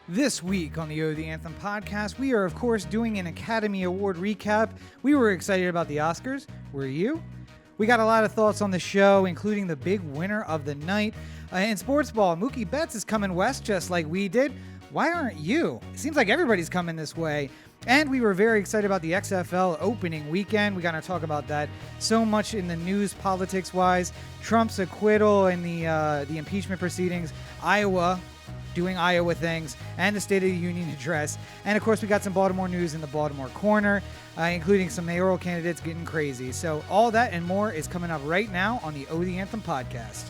This week on the O The Anthem podcast, we are, of course, doing an Academy Award recap. We were excited about the Oscars. Were you? We got a lot of thoughts on the show, including the big winner of the night. In Sportsball, Mookie Betts is coming west just like we did. Why aren't you? It seems like everybody's coming this way. And we were very excited about the XFL opening weekend. We got to talk about that. So much in the news, politics-wise. Trump's acquittal and the impeachment proceedings. Iowa doing Iowa things, and the State of the Union address. And, of course, we got some Baltimore news in the Baltimore corner, including some mayoral candidates getting crazy. So all that and more is coming up right now on the O The Anthem podcast.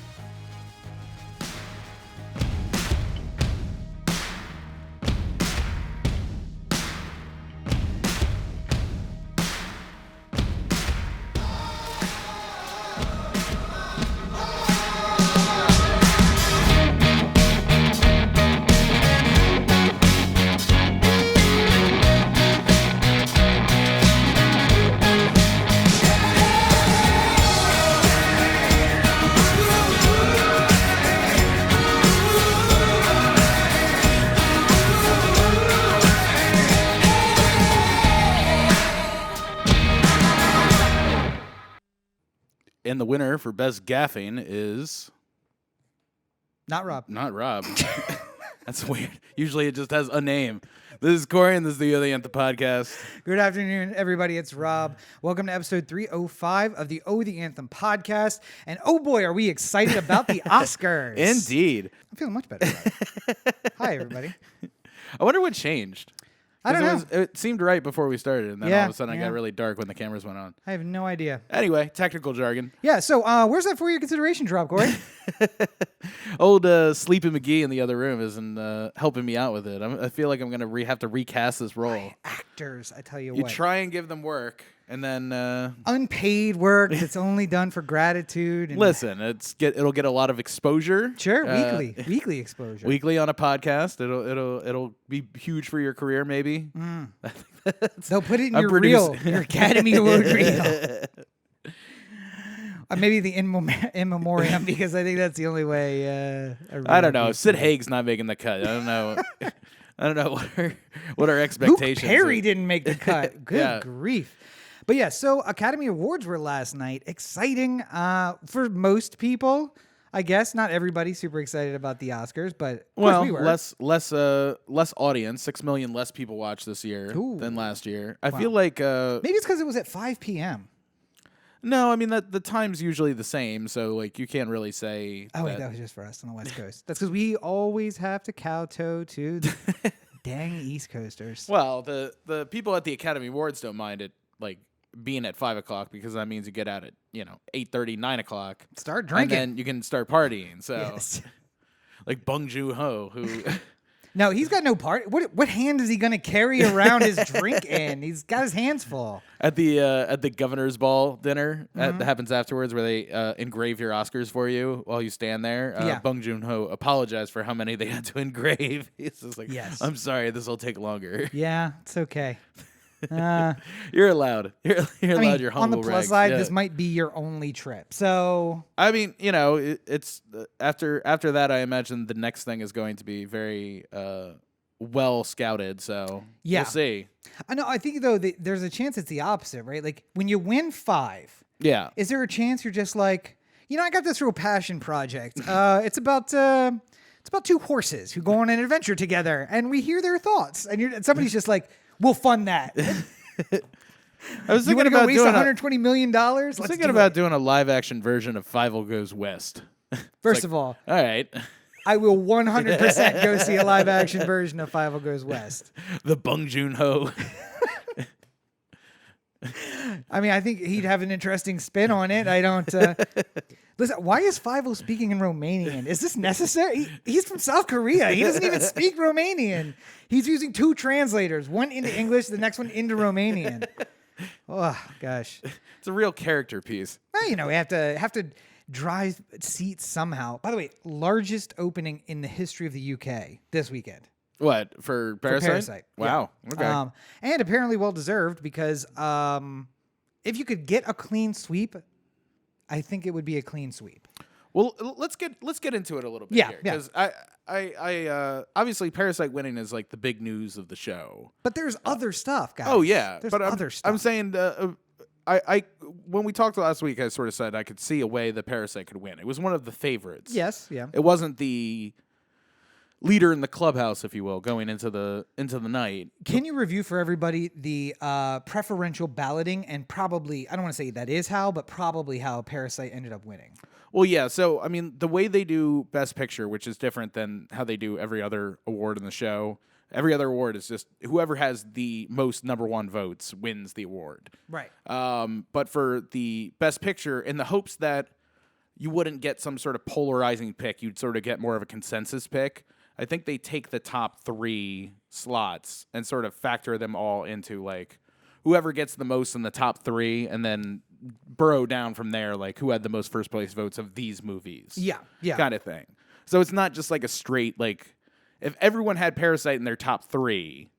And the winner for Best Gaffing is... Not Rob. Not Rob. That's weird. Usually it just has a name. This is Corey, and this is the O The Anthem podcast. Good afternoon, everybody. It's Rob. Welcome to episode 305 of the O The Anthem podcast. And oh boy, are we excited about the Oscars. Indeed. I'm feeling much better. Hi, everybody. I wonder what changed. I don't know. It seemed right before we started, and then all of a sudden it got really dark when the cameras went on. I have no idea. Anyway, technical jargon. Yeah, so where's that for your consideration drop, Corey? Old Sleepy McGee in the other room isn't helping me out with it. I feel like I'm going to have to recast this role. Actors, I tell you You what. try and give them work, and then... unpaid work that's only done for gratitude. And listen, it'll get a lot of exposure. Sure, weekly exposure. Weekly on a podcast. It'll be huge for your career, maybe. They'll put it in your Academy Award reel. What? Maybe the in memoriam, because I think that's the only way. I don't know. Sid Haig's not making the cut. I don't know. I don't know what our expectations. Luke Perry didn't make the cut. Good grief. But yeah, so Academy Awards were last night. Exciting for most people, I guess. Not everybody super excited about the Oscars, but we were. less audience. 6 million less people watched this year than last year. I feel like maybe it's because it was at 5 p.m. No, I mean the time's usually the same, so like you can't really say. Oh wait, that was just for us on the West Coast. That's because we always have to kowtow to the dang East Coasters. Well, the people at the Academy Awards don't mind it like being at 5 o'clock, because that means you get out at 8:30, 9 o'clock. Start drinking, and then you can start partying. So, yes. Like Bong Joon, who. No, he's got no part. What hand is he going to carry around his drink in? He's got his hands full. At the governor's ball dinner that happens afterwards, where they engrave your Oscars for you while you stand there. Bong Joon-ho apologized for how many they had to engrave. He's just like, yes. I'm sorry, this will take longer. Yeah, it's okay. You're allowed. You're allowed your humble on the plus regs. side, this might be your only trip. So I mean, it's after that. I imagine the next thing is going to be very well scouted. So we'll see. I know. I think though there's a chance it's the opposite, right? Like when you win 5, is there a chance you're just like, I got this real passion project. It's about 2 horses who go on an adventure together, and we hear their thoughts, and somebody's just like, we'll fund that. I was thinking about waste doing $120 million. I was thinking about doing a live action version of Fievel Goes West. First of all right, I will 100% go see a live action version of Fievel Goes West. The Bong Joon-ho. I mean, I think he'd have an interesting spin on it. I don't. Listen, why is Fievel speaking in Romanian? Is this necessary? He's from South Korea. He doesn't even speak Romanian. He's using 2 translators, one into English, the next one into Romanian. Oh gosh, it's a real character piece. Well, we have to drive seats somehow. By the way, largest opening in the history of the UK this weekend. What, for Parasite? For Parasite. Wow. Yeah. Okay. And apparently well deserved, because if you could get a clean sweep, I think it would be a clean sweep. Well, let's get into it a little bit here, because I obviously Parasite winning is like the big news of the show. But there's other stuff, guys. Oh yeah, there's but other stuff. I'm saying I when we talked last week, I sort of said I could see a way that Parasite could win. It was one of the favorites. Yes, yeah. It wasn't the leader in the clubhouse, if you will, going into the night. Can you review for everybody the preferential balloting and probably, I don't want to say that is how, but probably how Parasite ended up winning? Well, yeah. So, I mean, the way they do Best Picture, which is different than how they do every other award in the show. Every other award is just whoever has the most number one votes wins the award. Right. But for the Best Picture, in the hopes that you wouldn't get some sort of polarizing pick, you'd sort of get more of a consensus pick. I think they take the top 3 slots and sort of factor them all into, like, whoever gets the most in the top 3 and then burrow down from there, like, who had the most first place votes of these movies. Yeah, yeah. Kind of thing. So it's not just like a straight, like, if everyone had Parasite in their top 3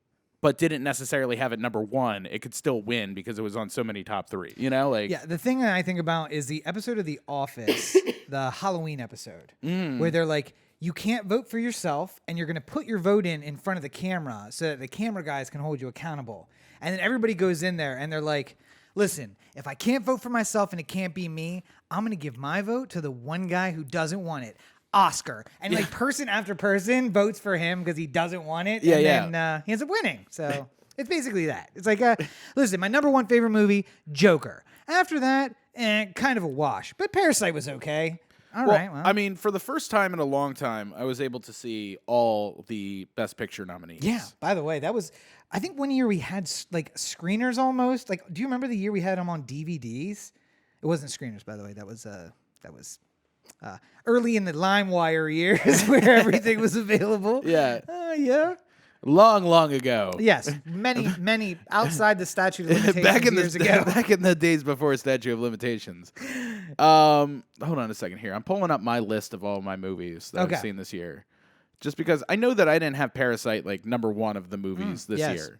but didn't necessarily have it number 1, it could still win because it was on so many top 3, you know? Like, yeah, the thing that I think about is the episode of The Office, the Halloween episode, where they're like, you can't vote for yourself, and you're going to put your vote in front of the camera so that the camera guys can hold you accountable. And then everybody goes in there, and they're like, listen, if I can't vote for myself and it can't be me, I'm going to give my vote to the one guy who doesn't want it, Oscar. And like person after person votes for him because he doesn't want it, and then he ends up winning. So it's basically that. It's like, listen, my number 1 favorite movie, Joker. After that, kind of a wash. But Parasite was okay. All right. Well, I mean, for the first time in a long time, I was able to see all the Best Picture nominees. Yeah. By the way, that was, I think one year we had like screeners almost. Like, do you remember the year we had them on DVDs? It wasn't screeners, by the way. That was early in the LimeWire years where everything was available. Yeah. Yeah. Long ago. Yes, many outside the statute of limitations years ago. Back in the days before statute of limitations. Hold on a second here. I'm pulling up my list of all my movies that I've seen this year, just because I know that I didn't have Parasite like number 1 of the movies this year.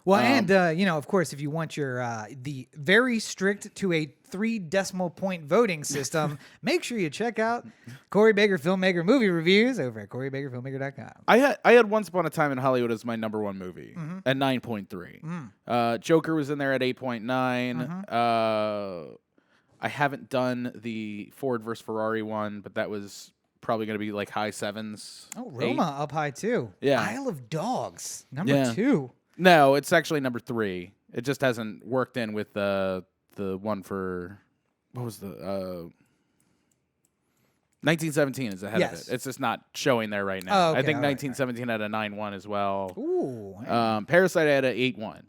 Well, and of course, if you want your the very strict to a 3 decimal point voting system, make sure you check out Corey Baker Filmmaker movie reviews over at CoreyBakerFilmmaker.com. I had Once Upon a Time in Hollywood as my number 1 movie at 9.3. Joker was in there at 8.9. I haven't done the Ford versus Ferrari one, but that was probably going to be like high 7s. Oh, Roma 8. Up high too. Yeah. Isle of Dogs number 2. No, it's actually number 3. It just hasn't worked in with the one for, what was the 1917 is ahead of it. It's just not showing there right now. I think 1917 had a 9.1 as well. Ooh. Parasite had an 8.1.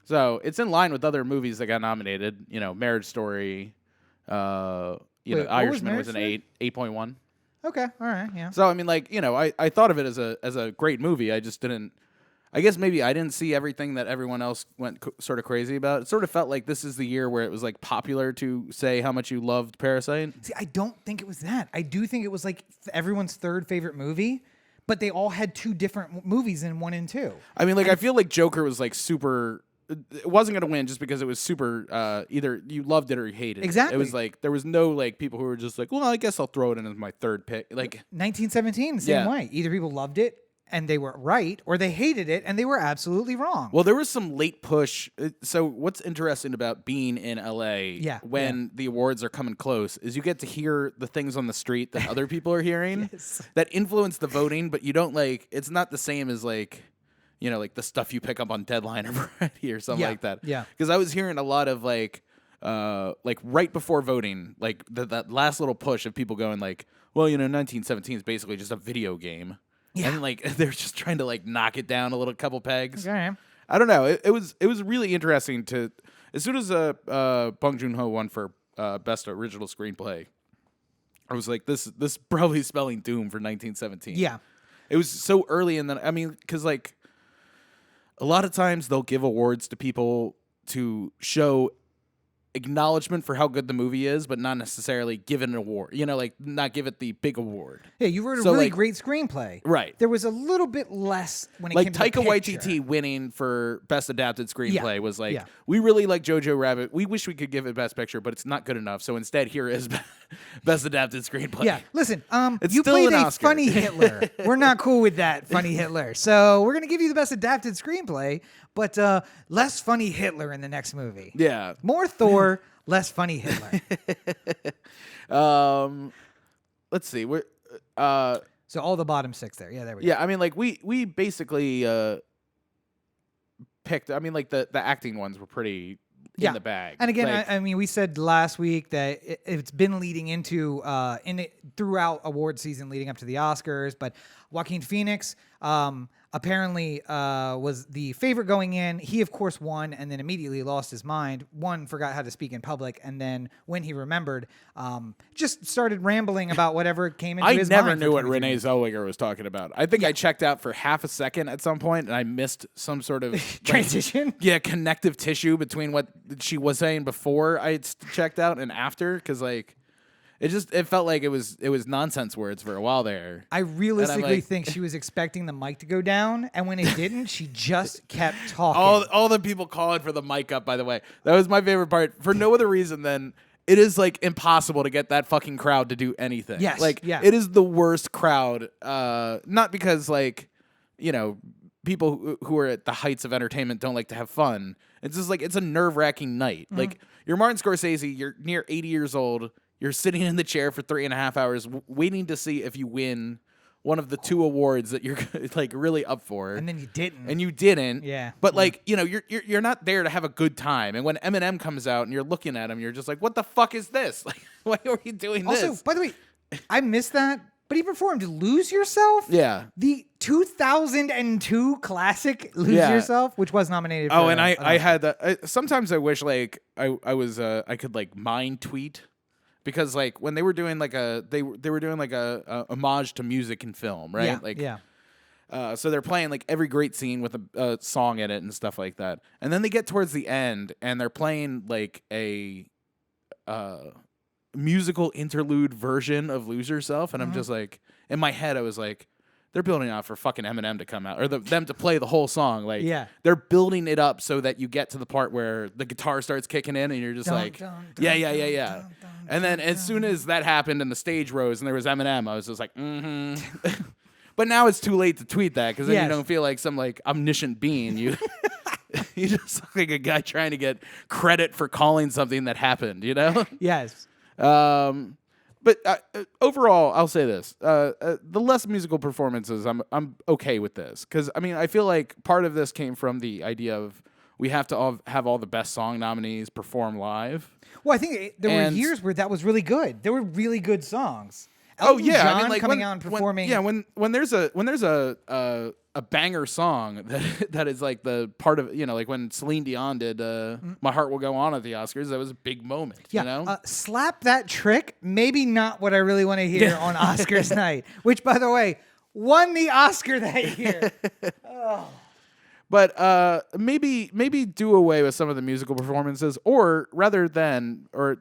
So it's in line with other movies that got nominated. You know, Marriage Story. Irishman was an 8.1. Okay, all right, yeah. So I mean, like, I thought of it as a great movie. I just didn't. I guess maybe I didn't see everything that everyone else went sort of crazy about. It sort of felt like this is the year where it was like popular to say how much you loved Parasite. See, I don't think it was that. I do think it was like everyone's 3rd favorite movie, but they all had 2 different movies in 1 and 2. I mean, like, I feel like Joker was like super. It wasn't going to win just because it was super. Either you loved it or you hated it. Exactly. It was like there was no like people who were just like, well, I guess I'll throw it in as my 3rd pick. Like 1917, the same way. Either people loved it and they were right, or they hated it and they were absolutely wrong. Well, there was some late push. So what's interesting about being in LA when the awards are coming close is you get to hear the things on the street that other people are hearing that influence the voting, but you don't like, it's not the same as like, like the stuff you pick up on Deadline or Variety or something like that. Yeah. Because I was hearing a lot of like right before voting, like that last little push of people going like, well, 1917 is basically just a video game. Yeah. And like they're just trying to like knock it down a couple pegs. Okay. I don't know. It was really interesting to, as soon as Bong Joon-ho won for best original screenplay, I was like, this probably spelling doom for 1917. Yeah. It was so early in the, I mean, because like a lot of times they'll give awards to people to show acknowledgement for how good the movie is, but not necessarily give it an award. Like not give it the big award. Yeah, you wrote a really great screenplay. Right. There was a little bit less when it like came to Taika the picture. Waititi winning for Best Adapted Screenplay was like, we really like Jojo Rabbit. We wish we could give it Best Picture, but it's not good enough. So instead, here is Best Adapted Screenplay. Yeah, listen, It's you still played an a Oscar. funny Hitler. We're not cool with that, funny Hitler. So we're going to give you the Best Adapted Screenplay, but less funny Hitler in the next movie. Yeah. More Thor, less funny Hitler. Let's see. We're So all the bottom 6 there. Yeah, there we go. yeah, I mean, like we basically picked. I mean, like the acting ones were pretty in the bag. And again, Like, I mean, we said last week that it's been leading into throughout award season leading up to the Oscars, but Joaquin Phoenix apparently was the favorite going in. He, of course, won and then immediately lost his mind. One, forgot how to speak in public, and then when he remembered, just started rambling about whatever came into his mind. I never knew what Renee Zellweger was talking about. I think I checked out for half a second at some point, and I missed some sort of transition. Connective tissue between what she was saying before I checked out and after, because like it felt like it was nonsense words for a while there. I realistically think she was expecting the mic to go down, and when it didn't, she just kept talking. All the people calling for the mic up, by the way. That was my favorite part. For no other reason than it is like impossible to get that fucking crowd to do anything. Yes. Like Yeah. it is the worst crowd. Not because like, you know, people who are at the heights of entertainment don't like to have fun. It's just like it's a nerve-wracking night. Mm-hmm. Like you're Martin Scorsese, you're near 80 years old. You're sitting in the chair for 3.5 hours waiting to see if you win one of the 2 awards that you're like really up for. And then you didn't. And you didn't. Yeah. But like, you know, you're not there to have a good time. And when Eminem comes out and you're looking at him, you're just like, what the fuck is this? Like, why are you doing this? Also, by the way, I missed that, but he performed Lose Yourself. Yeah. The 2002 classic Lose Yeah. Yourself, which was nominated for Oh, and I had that. Sometimes I wish like I could like mind tweet. Because like when they were doing like they were doing like a homage to music and film, right? Yeah, like, yeah. So they're playing like every great scene with a song in it and stuff like that, and then they get towards the end and they're playing like a musical interlude version of "Lose Yourself," and I'm just like, in my head, I was like, they're building out for fucking Eminem to come out or them to play the whole song. Like, they're building it up so that you get to the part where the guitar starts kicking in and you're just yeah. And then as soon as that happened and the stage rose and there was Eminem, I was just like, But now it's too late to tweet that because then you don't feel like some like omniscient being. You just look like a guy trying to get credit for calling something that happened, you know? Yes. But overall, I'll say this: the less musical performances, I'm okay with this because I mean I feel like part of this came from the idea of we have to have all the best song nominees perform live. Well, I think there were years where that was really good. There were really good songs. Elton John I mean, like coming out and performing. When there's a banger song that is like the part of like when Celine Dion did "My Heart Will Go On" at the Oscars, that was a big moment. Yeah, you know, slap that trick. Maybe not what I really want to hear on Oscars night. Which, by the way, won the Oscar that year. But maybe do away with some of the musical performances, or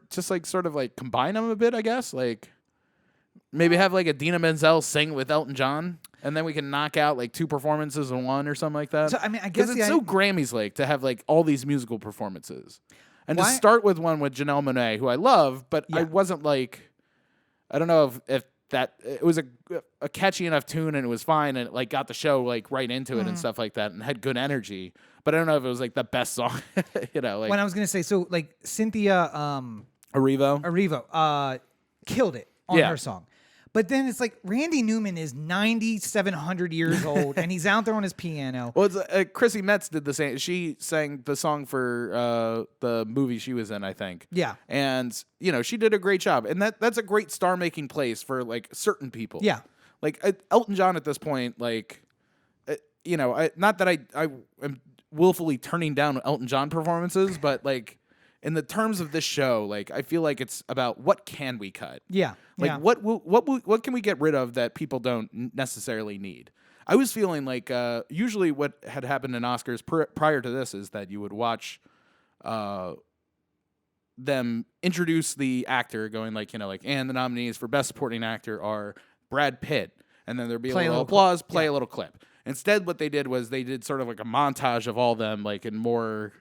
just like sort of like combine them a bit. I guess like. Maybe have like Idina Menzel sing with Elton John, and then we can knock out like 2 performances in one or something like that. So I mean, I guess it's so Grammys like to have like all these musical performances, and to start with one with Janelle Monáe, who I love, but I wasn't like, I don't know if that it was a catchy enough tune and it was fine and it like got the show like right into it and stuff like that and had good energy, but I don't know if it was like the best song, you know. Like when I was gonna say, so like Cynthia Erivo killed it on her song. But then it's like Randy Newman is 9,700 years old, and he's out there on his piano. Well, it's, Chrissy Metz did the same. She sang the song for the movie she was in, I think. Yeah. And, she did a great job. And that's a great star-making place for, like, certain people. Yeah. Like, Elton John at this point, like, not that I am willfully turning down Elton John performances, but, like, in the terms of this show, like I feel like it's about what can we cut? Yeah. Like what can we get rid of that people don't necessarily need? I was feeling like usually what had happened in Oscars prior to this is that you would watch them introduce the actor going like, and the nominees for Best Supporting Actor are Brad Pitt, and then there'd be a little applause, play a little clip. Instead, what they did was they did sort of like a montage of all them, like in more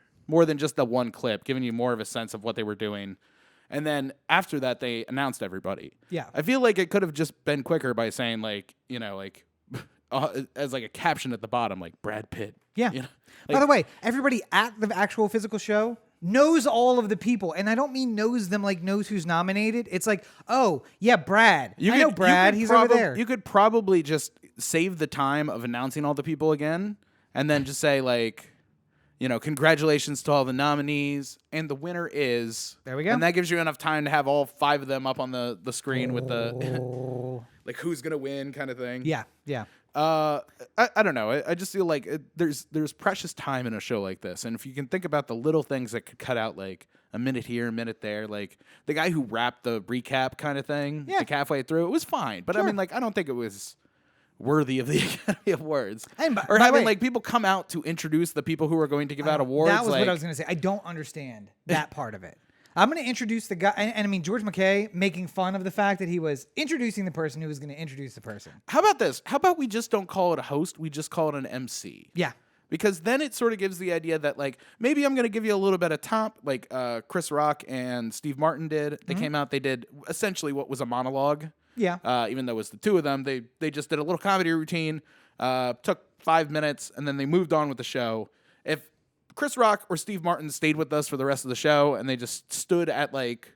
than just the one clip, giving you more of a sense of what they were doing. And then after that, they announced everybody. Yeah. I feel like it could have just been quicker by saying, like, as like a caption at the bottom, like Brad Pitt. Yeah. By the way, everybody at the actual physical show knows all of the people. And I don't mean knows them like knows who's nominated. It's like, oh, yeah, Brad. I know Brad. He's over there. You could probably just save the time of announcing all the people again and then just say, like, congratulations to all the nominees. And the winner is. There we go. And that gives you enough time to have all 5 of them up on the screen with the, like, who's going to win kind of thing. Yeah. Yeah. I don't know. I just feel like there's precious time in a show like this. And if you can think about the little things that could cut out, like, a minute here, a minute there, like the guy who rapped the recap kind of thing, like halfway through, it was fine. But I mean, like, I don't think it was worthy of the Academy Awards. Or having like people come out to introduce the people who are going to give out awards. That was what I was going to say. I don't understand that part of it. I'm going to introduce the guy, and I mean, George McKay making fun of the fact that he was introducing the person who was going to introduce the person. How about this? How about we just don't call it a host? We just call it an MC. Yeah. Because then it sort of gives the idea that, like, maybe I'm going to give you a little bit of top, like Chris Rock and Steve Martin did. They came out, they did essentially what was a monologue. Yeah. Even though it was the two of them, they just did a little comedy routine, took 5 minutes, and then they moved on with the show. If Chris Rock or Steve Martin stayed with us for the rest of the show and they just stood at, like,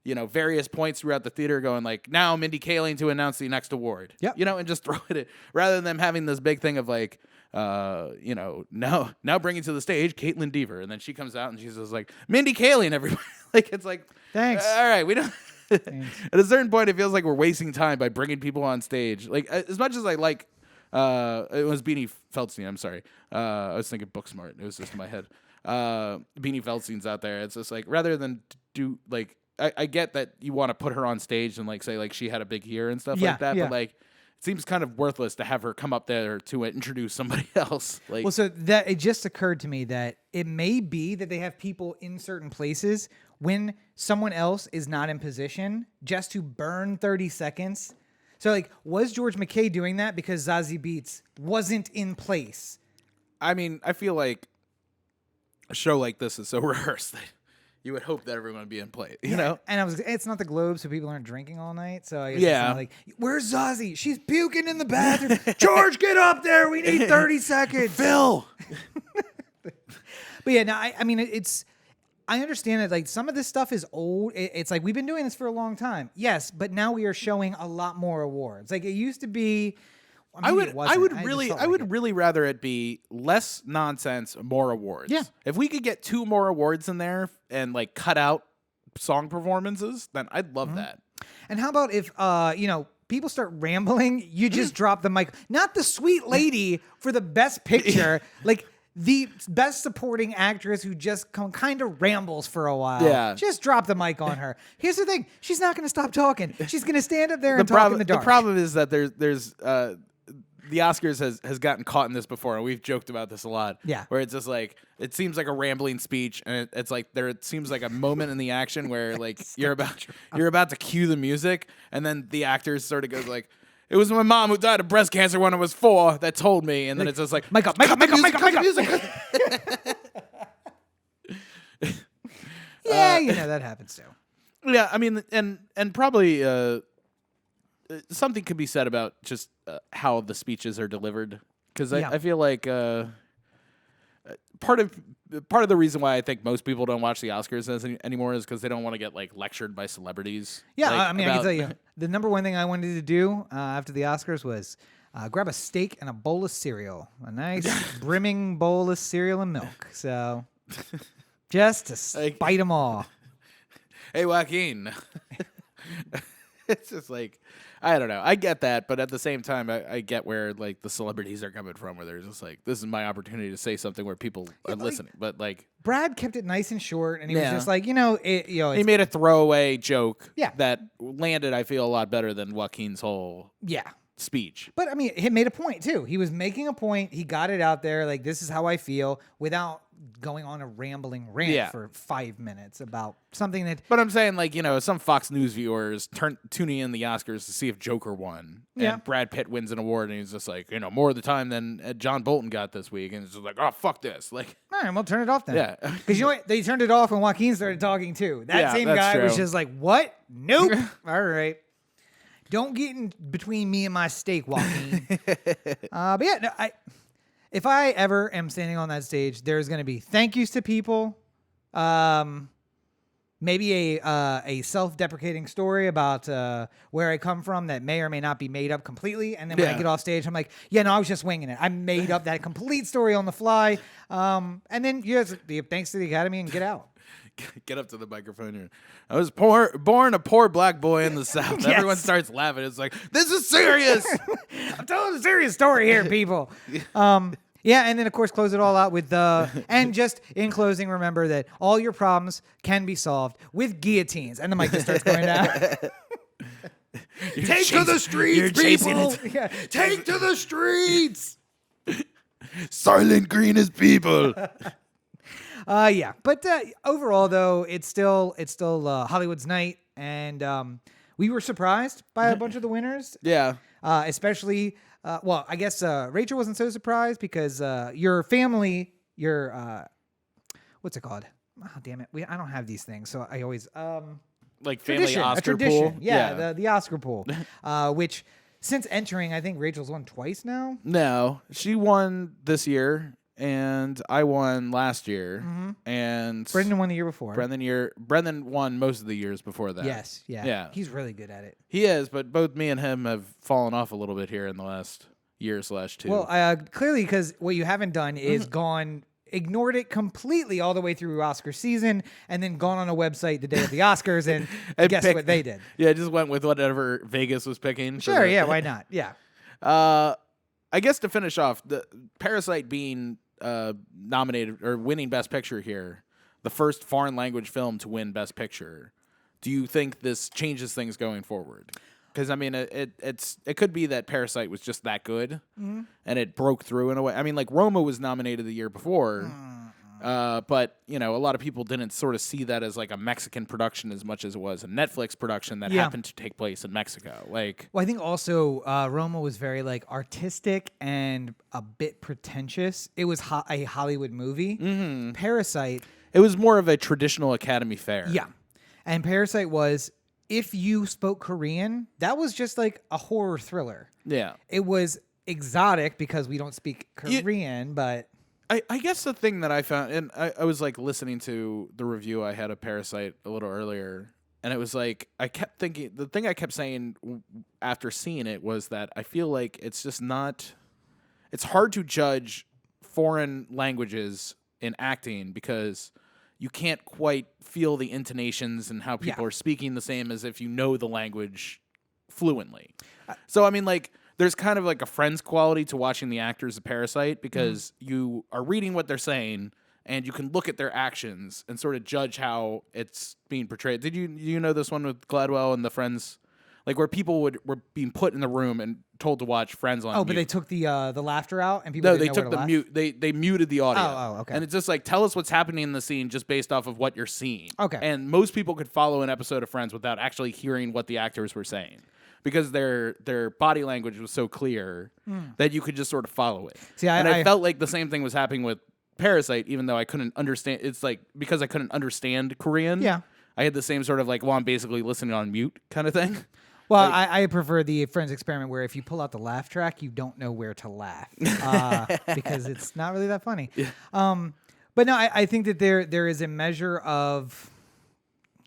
various points throughout the theater going, like, now Mindy Kaling to announce the next award. Yep. And just throw it in, rather than them having this big thing of, like, now bringing to the stage Caitlin Deaver. And then she comes out and she's just like, Mindy Kaling, everybody. Like, it's like, thanks. All right, we don't. At a certain point, it feels like we're wasting time by bringing people on stage. Like, as much as I like, it was Beanie Feldstein. I'm sorry. I was thinking Booksmart. It was just in my head. Beanie Feldstein's out there. It's just like, rather than do, like, I get that you want to put her on stage and, like, say, like, she had a big year and stuff like that. Yeah. But, like, it seems kind of worthless to have her come up there to introduce somebody else. Like, well, so that it just occurred to me that it may be that they have people in certain places when someone else is not in position just to burn 30 seconds. So, like, was George McKay doing that because Zazie Beetz wasn't in place? I mean, I feel like a show like this is so rehearsed that you would hope that everyone would be in place, you know? And it's not the Globe, so people aren't drinking all night. So I guess it's not like, where's Zazie? She's puking in the bathroom. George, get up there. We need 30 seconds. Phil. But yeah, no, I mean, I understand that, like, some of this stuff is old. It's like, we've been doing this for a long time. Yes, but now we are showing a lot more awards. Like, it used to be. I would really rather it be less nonsense, more awards. Yeah. If we could get 2 more awards in there and, like, cut out song performances, then I'd love that. And how about if people start rambling, you just drop the mic. Not the sweet lady for the best picture, like the best supporting actress who just kind of rambles for a while. Yeah. Just drop the mic on her. Here's the thing. She's not going to stop talking. She's going to stand up there and talk in the dark. The problem is that there's the Oscars has gotten caught in this before, and we've joked about this a lot. Yeah. Where it's just like, it seems like a rambling speech, and it's like it seems like a moment in the action where, like, you're about to cue the music, and then the actors sort of goes like, it was my mom who died of breast cancer when I was 4 that told me, and then it's just like, mic up. Yeah, that happens too. Yeah, I mean, and probably something could be said about just how the speeches are delivered, because I feel like part of the reason why I think most people don't watch the Oscars anymore is because they don't want to get, like, lectured by celebrities. Yeah, like, I mean, I can tell you, the number one thing I wanted to do after the Oscars was grab a steak and a bowl of cereal, a nice brimming bowl of cereal and milk. So just to spite them all. Hey, Joaquin. It's just like, I don't know. I get that, but at the same time, I get where, like, the celebrities are coming from, where they're just like, this is my opportunity to say something where people are listening. But, like, Brad kept it nice and short, and he was just like, he made a throwaway joke Yeah. that landed, I feel, a lot better than Joaquin's whole speech. But I mean, he made a point too. He was making a point. He got it out there. Like, this is how I feel, without going on a rambling rant for 5 minutes about something that. But I'm saying, like, some Fox News viewers tuning in the Oscars to see if Joker won. Yeah. And Brad Pitt wins an award, and he's just like, more of the time than John Bolton got this week. And it's just like, oh, fuck this. Like, All right, well, turn it off then. Yeah. Because you know what? They turned it off when Joaquin started talking too. That Yeah, same that's guy was true. just like, what? Nope. All right. Don't get in between me and my steak, Joaquin. But yeah, no, if I ever am standing on that stage, there's going to be thank yous to people. Maybe a self-deprecating story about where I come from that may or may not be made up completely. And then when I get off stage, I'm like, yeah, no, I was just winging it. I made up that complete story on the fly. And then you guys, thanks to the Academy, and get out. Get up to the microphone here. I was born a poor black boy in the South. Yes. Everyone starts laughing. It's like, this is serious. I'm telling a serious story here, people. Yeah, and then, of course, close it all out with and just in closing, remember that all your problems can be solved with guillotines. And the mic just starts going down. Take to the streets, people. Yeah. Take to the streets. Silent Green is people. Yeah, but overall, though, it's still Hollywood's night, and we were surprised by a bunch of the winners. Yeah. Especially, well, I guess Rachel wasn't so surprised because your family, what's it called? Oh, damn it, I don't have these things, so I always Like family Oscar a tradition. pool. Yeah, the Oscar pool, which since entering, I think Rachel's won twice now. No, she won this year, and I won last year, and Brendan won the year before. Brendan won most of the years before that. Yes, yeah. He's really good at it. He is, but both me and him have fallen off a little bit here in the last year/2. Well, clearly, because what you haven't done is ignored it completely all the way through Oscar season, and then gone on a website the day of the Oscars and guess what they did. Yeah, just went with whatever Vegas was picking. Sure, yeah, why not? Yeah. I guess to finish off, the Parasite being nominated or winning Best Picture here, the first foreign language film to win Best Picture. Do you think this changes things going forward? Because I mean, it could be that Parasite was just that good, and it broke through in a way. I mean, like Roma was nominated the year before, but you know, a lot of people didn't sort of see that as like a Mexican production as much as it was a Netflix production that happened to take place in Mexico. Like, well, I think also Roma was very like artistic and a bit pretentious. It was a Hollywood movie. Parasite. It was more of a traditional Academy fare. Yeah, and Parasite was. If you spoke Korean, that was just like a horror thriller. Yeah. It was exotic because we don't speak Korean, but... I guess the thing that I found, and I was like listening to the review I had of Parasite a little earlier, and it was like, I kept thinking, the thing I kept saying after seeing it was that I feel like it's just not, it's hard to judge foreign languages in acting because you can't quite feel the intonations and how people are speaking the same as if you know the language fluently. So, I mean, like, there's kind of like a Friends quality to watching the actors of Parasite because you are reading what they're saying and you can look at their actions and sort of judge how it's being portrayed. Did you know this one with Gladwell and the Friends? Like where people were being put in the room and told to watch Friends on mute. But they took the laughter out and people No, didn't they know took where to the laugh? mute. They muted the audio. Oh, okay. And it's just like, tell us what's happening in the scene just based off of what you're seeing. Okay. And most people could follow an episode of Friends without actually hearing what the actors were saying because their body language was so clear that you could just sort of follow it. See, I felt like the same thing was happening with Parasite, even though I couldn't understand. It's like because I couldn't understand Korean. Yeah. I had the same sort of like, well, I'm basically listening on mute kind of thing. Well, I prefer the Friends experiment where if you pull out the laugh track, you don't know where to laugh because it's not really that funny. Yeah. But no, I think that there is a measure of,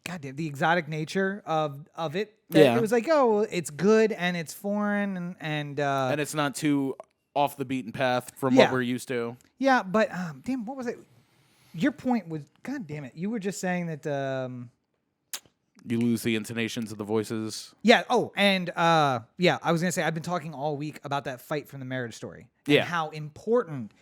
goddamn, the exotic nature of it. That it was like, oh, it's good and it's foreign and it's not too off the beaten path from what we're used to. Yeah, but damn, what was it? Your point was, god damn it, you were just saying that. You lose the intonations of the voices. Yeah. Oh, and I was gonna say I've been talking all week about that fight from the Marriage Story. And how important.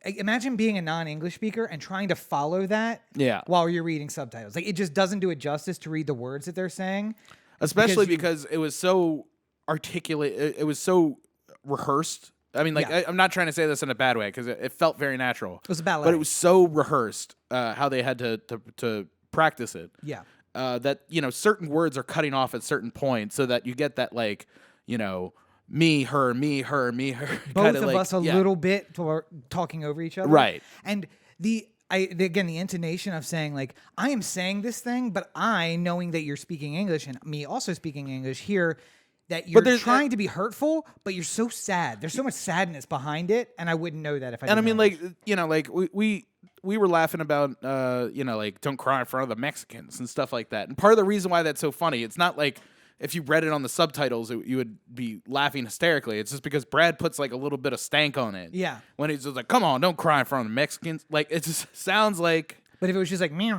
Imagine being a non-English speaker and trying to follow that. Yeah. While you're reading subtitles, like it just doesn't do it justice to read the words that they're saying. Especially because it was so articulate. It was so rehearsed. I mean, like I'm not trying to say this in a bad way because it felt very natural. It was a ballet, but it was so rehearsed how they had to practice it. Yeah. That, you know, certain words are cutting off at certain points so that you get that, like, you know, me, her, me, her, me, her. Both of us a little bit talking over each other. Right. And Again, the intonation of saying like, I am saying this thing, but I, knowing that you're speaking English and me also speaking English here, that you're trying to be hurtful, but you're so sad. There's so much sadness behind it, and I wouldn't know that if I didn't. And I mean, know like, you know, like we were laughing about, you know, like, don't cry in front of the Mexicans and stuff like that. And part of the reason why that's so funny, it's not like if you read it on the subtitles, you would be laughing hysterically. It's just because Brad puts like a little bit of stank on it. Yeah. When he's just like, come on, don't cry in front of the Mexicans. Like, it just sounds like. But if it was just like, you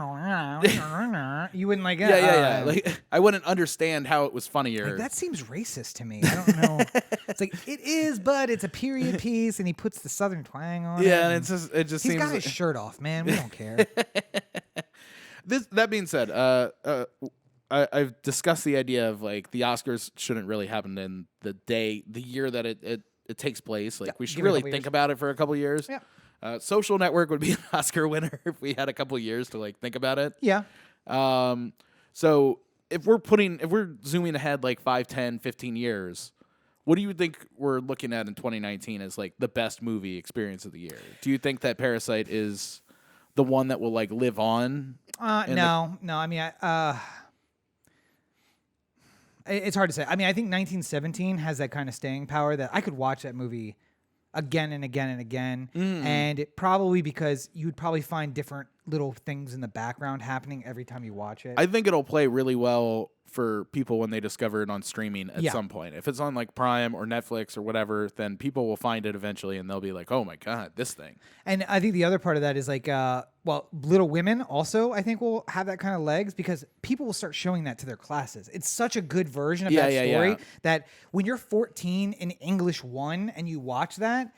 wouldn't like it. Yeah. Like, I wouldn't understand how it was funnier. Like, that seems racist to me. I don't know. It's like, it is, but it's a period piece, and he puts the Southern twang on it. Yeah, and it just he's seems. got his shirt off, man. We don't care. That being said, I've discussed the idea of like the Oscars shouldn't really happen in the year that it takes place. Like we should really think about it for a couple years. Yeah. Social Network would be an Oscar winner if we had a couple years to like think about it. Yeah. So if we're zooming ahead like 5, 10, 15 years, what do you think we're looking at in 2019 as like the best movie experience of the year? Do you think that Parasite is the one that will like live on? No. I mean, it's hard to say. I mean, I think 1917 has that kind of staying power that I could watch that movie again and again and again. And probably because you'd probably find different little things in the background happening every time you watch it. I think it'll play really well for people when they discover it on streaming at some point. If it's on like Prime or Netflix or whatever, then people will find it eventually and they'll be like, oh my God, this thing. And I think the other part of that is like, Little Women also, I think, will have that kind of legs because people will start showing that to their classes. It's such a good version of that story that when you're 14 in English 1 and you watch that,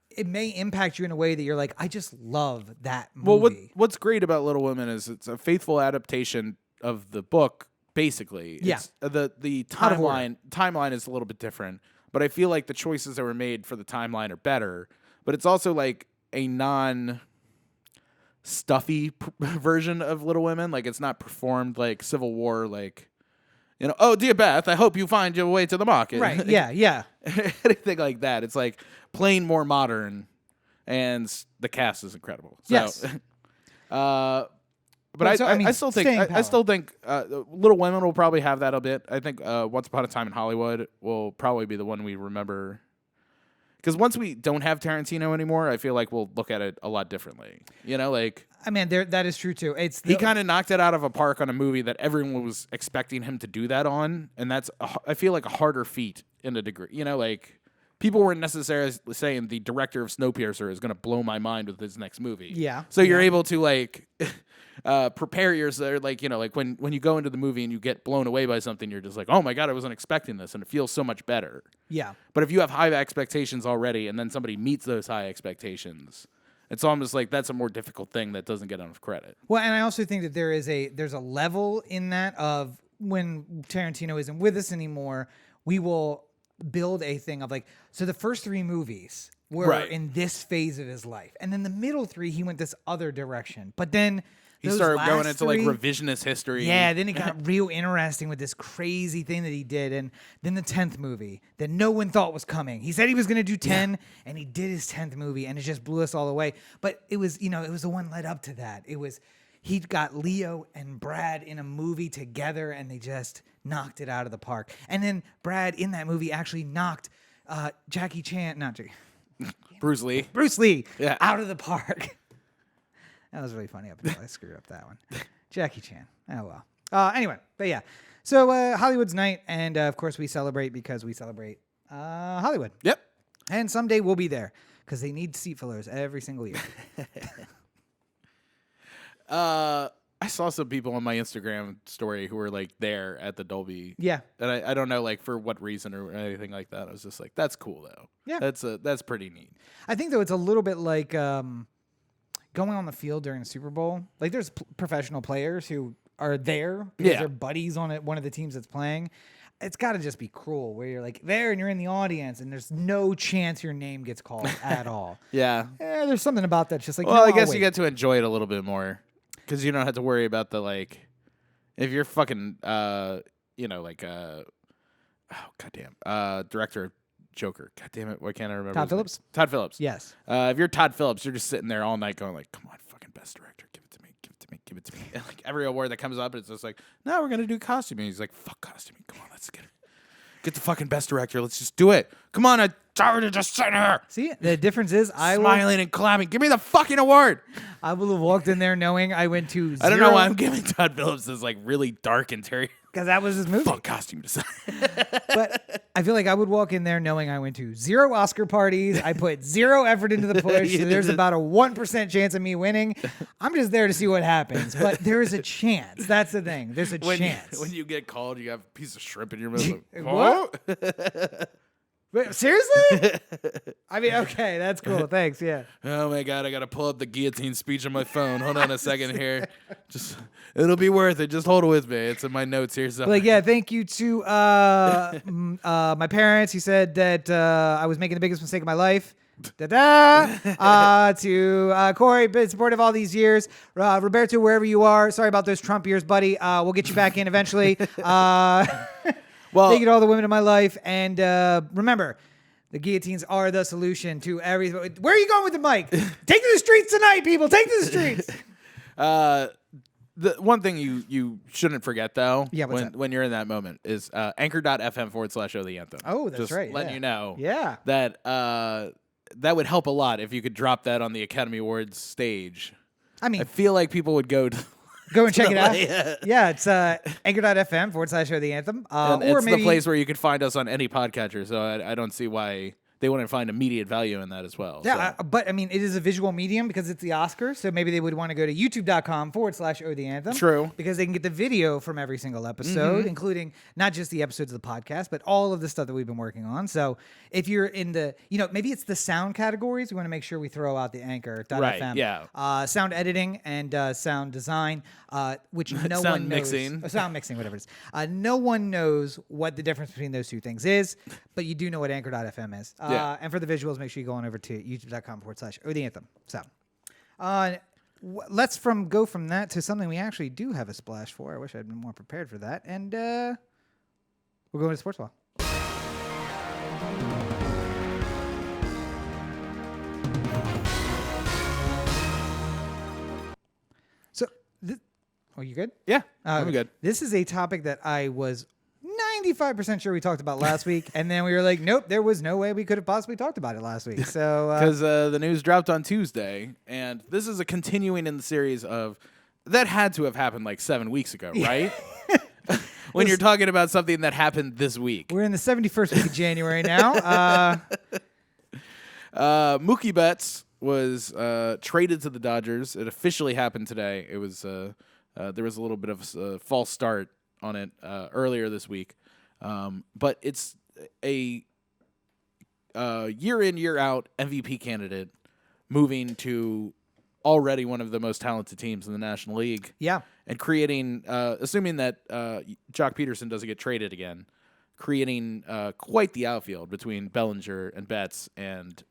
it may impact you in a way that you're like, I just love that movie. Well, what's great about Little Women is it's a faithful adaptation of the book. Basically, it's, the timeline is a little bit different, but I feel like the choices that were made for the timeline are better. But it's also like a non-stuffy version of Little Women. Like it's not performed like Civil War, like oh dear Beth, I hope you find your way to the market. Right? Yeah. Anything like that. It's like plain more modern, and the cast is incredible. So, yes. But I still think Little Women will probably have that a bit. I think Once Upon a Time in Hollywood will probably be the one we remember. Because once we don't have Tarantino anymore, I feel like we'll look at it a lot differently. I mean, that is true too. He kind of knocked it out of a park on a movie that everyone was expecting him to do that on, and that's I feel like a harder feat in a degree. People weren't necessarily saying the director of Snowpiercer is going to blow my mind with his next movie. Yeah. So you're able to like prepare yourself, like when you go into the movie and you get blown away by something, you're just like, oh my God, I wasn't expecting this, and it feels so much better. Yeah. But if you have high expectations already, and then somebody meets those high expectations, it's almost like that's a more difficult thing that doesn't get enough credit. Well, and I also think that there's a level in that of when Tarantino isn't with us anymore, we will build a thing of like, so the first 3 movies were in this phase of his life, and then the middle 3 he went this other direction, but then he started going into like revisionist history. Yeah, then it got real interesting with this crazy thing that he did, and then the 10th movie that no one thought was coming. He said he was going to do 10, and he did his 10th movie, and it just blew us all away. But it was it was the one led up to that. It was he got Leo and Brad in a movie together, and they just knocked it out of the park. And then Brad in that movie actually knocked Bruce Lee out of the park. That was really funny. I screwed up that one. Jackie Chan. Oh, well. Anyway, but yeah. So Hollywood's night, and of course we celebrate because we celebrate Hollywood. Yep. And someday we'll be there because they need seat fillers every single year. I saw some people on my Instagram story who were like there at the Dolby. Yeah. And I don't know like for what reason or anything like that. I was just like, that's cool though. Yeah. That's pretty neat. I think though it's a little bit like going on the field during the Super Bowl. Like there's professional players who are there because they're buddies on one of the teams that's playing. It's got to just be cruel where you're like there and you're in the audience and there's no chance your name gets called at all. Yeah. There's something about that. Just like, well, I guess you get to enjoy it a little bit more because you don't have to worry about the like, if you're fucking, oh goddamn, director of Joker. God damn it. Why can't I remember? Todd Phillips? Todd Phillips. Yes. If you're Todd Phillips, you're just sitting there all night going like, come on, give it to me. And like every award that comes up, it's just like, no, we're gonna do costuming. He's like, fuck costuming. Come on, let's get the fucking best director. Let's just do it. Come on, I'm tired of just sitting here. See, the difference is smiling and clapping. Give me the fucking award. I will have walked in there knowing I went to 0. I don't know why I'm giving Todd Phillips this like really dark and Terry. Because that was his movie. Fuck costume design. But I feel like I would walk in there knowing I went to 0 Oscar parties. I put 0 effort into the push. So there's about a 1% chance of me winning. I'm just there to see what happens. But there is a chance. That's the thing. There's a chance. When you get called, you have a piece of shrimp in your mouth. What? Wait, seriously? I mean, okay, that's cool. Thanks. Yeah. Oh my God, I gotta pull up the guillotine speech on my phone. Hold on a second here. It'll be worth it. Just hold it with me. It's in my notes here. So. Like, yeah, thank you to my parents. He said that I was making the biggest mistake of my life. To Corey, been supportive all these years. Roberto, wherever you are, sorry about those Trump years, buddy. We'll get you back in eventually. Well, thank you to all the women in my life. And remember, the guillotines are the solution to everything. Where are you going with the mic? Take to the streets tonight, people. Take to the streets. The one thing you shouldn't forget, though, when you're in that moment, is anchor.fm/O The Anthem. Oh, that's just right. Letting you know that that would help a lot if you could drop that on the Academy Awards stage. I mean, I feel like people would go and check it out. Yeah, it's anchor.fm/O The Anthem. Or it's maybe the place where you can find us on any podcatcher, so I don't see why they wouldn't find immediate value in that as well. Yeah, but I mean, it is a visual medium because it's the Oscars, so maybe they would want to go to youtube.com/O The Anthem. True. Because they can get the video from every single episode, including not just the episodes of the podcast, but all of the stuff that we've been working on. So if you're in the, maybe it's the sound categories, we want to make sure we throw out the anchor.fm. Right, yeah. Sound editing and sound design, which no one knows. Sound mixing, whatever it is. No one knows what the difference between those two things is, but you do know what anchor.fm is. And for the visuals, make sure you go on over to youtube.com/O The Anthem. So let's go from that to something we actually do have a splash for. I wish I'd been more prepared for that. And we're going to Sportsball. So, you good? Yeah, I'm good. This is a topic that I was 95% sure we talked about last week, and then we were like, nope, there was no way we could have possibly talked about it last week. So because the news dropped on Tuesday, and this is a continuing in the series of that had to have happened like 7 weeks ago, right? When you're talking about something that happened this week. We're in the 71st week of January now. Mookie Betts was traded to the Dodgers. It officially happened today. It was there was a little bit of a false start on it earlier this week, but it's a year in, year out MVP candidate moving to already one of the most talented teams in the National League. Yeah, and creating, assuming that Jock Peterson doesn't get traded again, creating quite the outfield between Bellinger and Betts and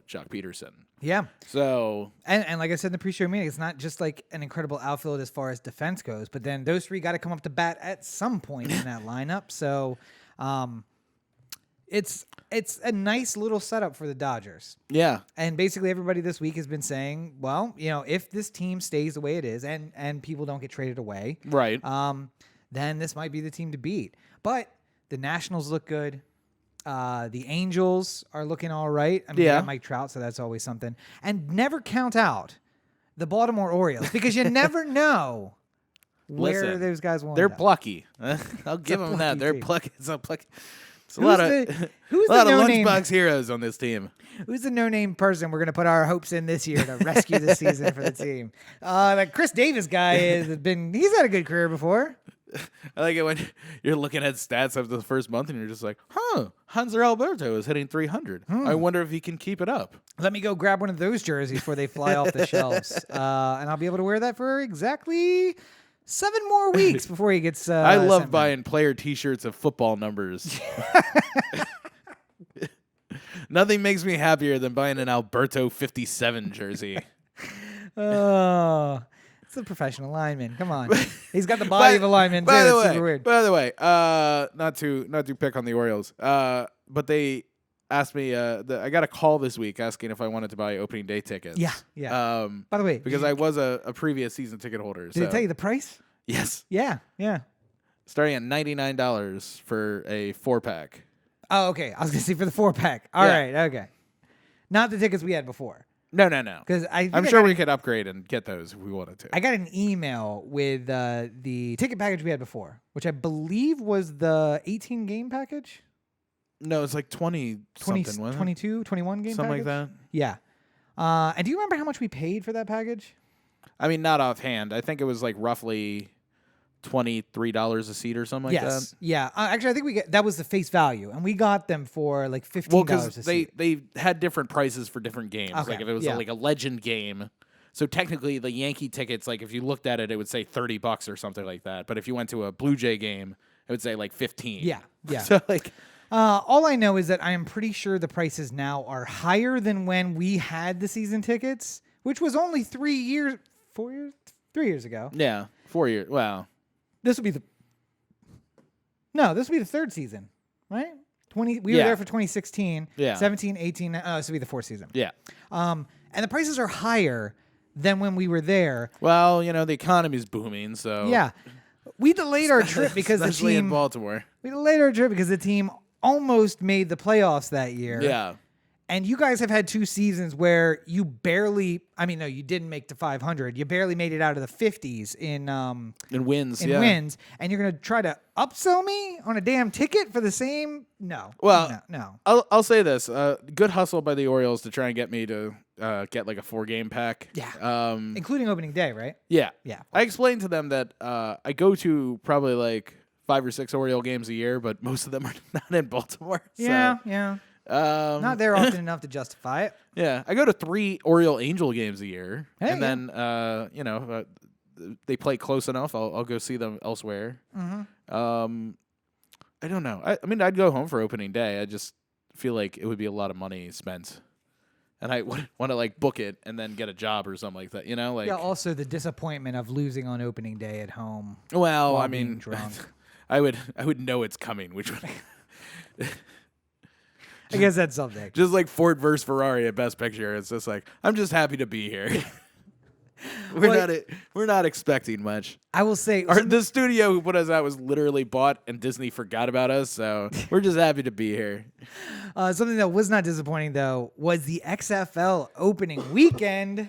Jock Peterson. Yeah. So and like I said in the pre-show meeting, it's not just like an incredible outfield as far as defense goes, but then those three got to come up to bat at some point in that lineup. So it's a nice little setup for the Dodgers. Yeah. And basically everybody this week has been saying, well, if this team stays the way it is and people don't get traded away, right? Then this might be the team to beat. But the Nationals look good. The Angels are looking all right. I mean, they got Mike Trout, so that's always something. And never count out the Baltimore Orioles because you never know where those guys will. They're plucky. I'll give them that. They're plucky. It's a plucky. It's a who's lot the of lunchbox heroes on this team. Who's the no-name person we're going to put our hopes in this year to rescue the season for the team? That Chris Davis guy he's had a good career before. I like it when you're looking at stats after the first month and you're just like, Hanser Alberto is hitting 300. I wonder if he can keep it up. Let me go grab one of those jerseys before they fly off the shelves. And I'll be able to wear that for exactly 7 more weeks before he gets I love buying player T-shirts of football numbers. Nothing makes me happier than buying an Alberto 57 jersey. Oh... It's a professional lineman. Come on, he's got the body of a lineman. Super weird. By the way, not to pick on the Orioles, but I asked me. I got a call this week asking if I wanted to buy opening day tickets. Yeah. By the way, because I was a previous season ticket holder. Did it tell you the price? Yes. Yeah. Starting at $99 for a 4-pack. Oh, okay. I was gonna say for the 4-pack. All right. Okay. Not the tickets we had before. No. Because I'm sure we could upgrade and get those if we wanted to. I got an email with the ticket package we had before, which I believe was the 18 game package. No, it's like 20 something, wasn't it? 22, 21 game something package? like that. Yeah. And do you remember how much we paid for that package? I mean, not offhand. I think it was like roughly $23 a seat or something like that. Yeah. Actually, I think that was the face value, and we got them for like $15 a seat. They had different prices for different games. Okay. Like if it was like a legend game. So technically, the Yankee tickets, like if you looked at it, it would say $30 or something like that. But if you went to a Blue Jay game, it would say like 15. Yeah. So like, all I know is that I am pretty sure the prices now are higher than when we had the season tickets, which was only 3 years ago. Yeah, 4 years. Wow. This would be the third season, right? We were there for 2016, 17, 18. This would be the fourth season. Yeah. And the prices are higher than when we were there. Well, the economy's booming, so yeah. We delayed our trip because the team in Baltimore. We delayed our trip because the team almost made the playoffs that year. Yeah. And you guys have had 2 seasons where you barely, you didn't make the 500. You barely made it out of the 50s in wins. Wins. And you're going to try to upsell me on a damn ticket for the same? No. Well, no. I'll say this. Good hustle by the Orioles to try and get me to get like a 4-game pack. Yeah. Including opening day, right? Yeah. Yeah. I explained to them that I go to probably like 5 or 6 Oriole games a year, but most of them are not in Baltimore. Yeah, so. yeah. Not there often enough to justify it. Yeah, I go to 3 Oriole Angel games a year, then they play close enough. I'll go see them elsewhere. Mm-hmm. I don't know. I'd go home for opening day. I just feel like it would be a lot of money spent, and I want to like book it and then get a job or something like that. Also the disappointment of losing on opening day at home. Well, being drunk. I would know it's coming, which would. I guess that's something. Just like Ford versus Ferrari at Best Picture. It's just like, I'm just happy to be here. We're not expecting much. I will say the studio who put us out was literally bought and Disney forgot about us, so we're just happy to be here. Something that was not disappointing though was the XFL opening weekend.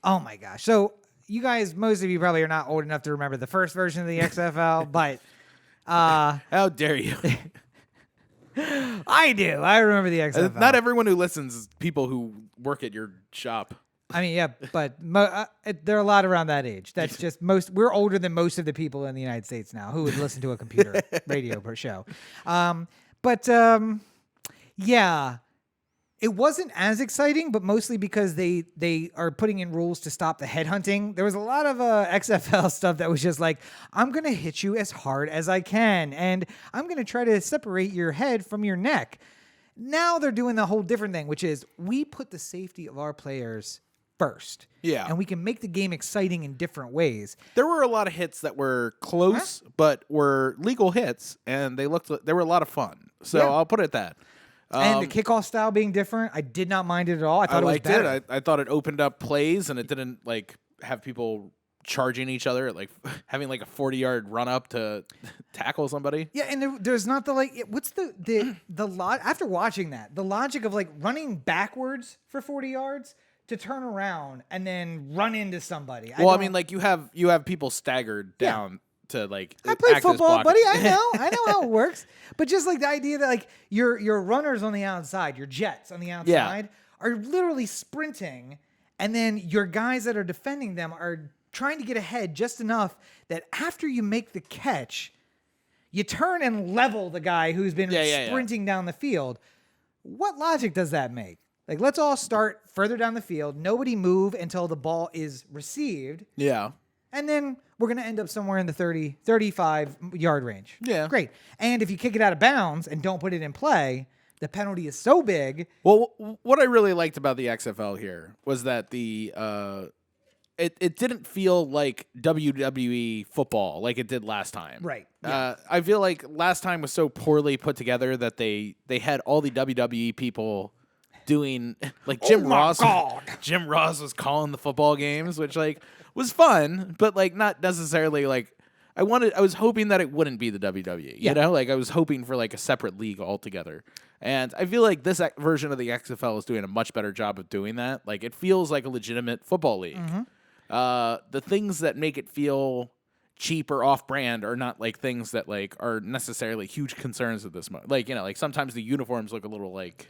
Oh my gosh. So you guys, most of you probably are not old enough to remember the first version of the XFL, but how dare you? I do. I remember the XFL. Not everyone who listens is people who work at your shop. Yeah, but there are a lot around that age. That's just we're older than most of the people in the United States now who would listen to a computer radio per show. Yeah, it wasn't as exciting, but mostly because they are putting in rules to stop the headhunting. There was a lot of XFL stuff that was just like, I'm going to hit you as hard as I can, and I'm going to try to separate your head from your neck. Now they're doing the whole different thing, which is we put the safety of our players first. Yeah. And we can make the game exciting in different ways. There were a lot of hits that were close, but were legal hits, and they were a lot of fun. So I'll put it that. And the kickoff style being different, I did not mind it at all. I thought it was better. I thought it opened up plays, and it didn't like have people charging each other, like having like a 40-yard run up to tackle somebody. Yeah, and there's not the what's the after watching that, the logic of like running backwards for 40 yards to turn around and then run into somebody. You have people staggered down. To like, I played football, buddy. I know how it works. But just like the idea that like your runners on the outside, your jets on the outside are literally sprinting, and then your guys that are defending them are trying to get ahead just enough that after you make the catch, you turn and level the guy who's been sprinting down the field. What logic does that make? Like, let's all start further down the field. Nobody move until the ball is received. Yeah. And then we're going to end up somewhere in the 30, 35-yard range. Yeah. Great. And if you kick it out of bounds and don't put it in play, the penalty is so big. Well, what I really liked about the XFL here was that the it didn't feel like WWE football like it did last time. Right. Yeah. I feel like last time was so poorly put together that they had all the WWE people doing like Jim Ross. God. Jim Ross was calling the football games, which like was fun, but like not necessarily like I was hoping that it wouldn't be the WWE. Yeah. You know, like I was hoping for like a separate league altogether. And I feel like this version of the XFL is doing a much better job of doing that. Like it feels like a legitimate football league. The things that make it feel cheap or off-brand are not like things that like are necessarily huge concerns at this moment. Like, you know, like sometimes the uniforms look a little like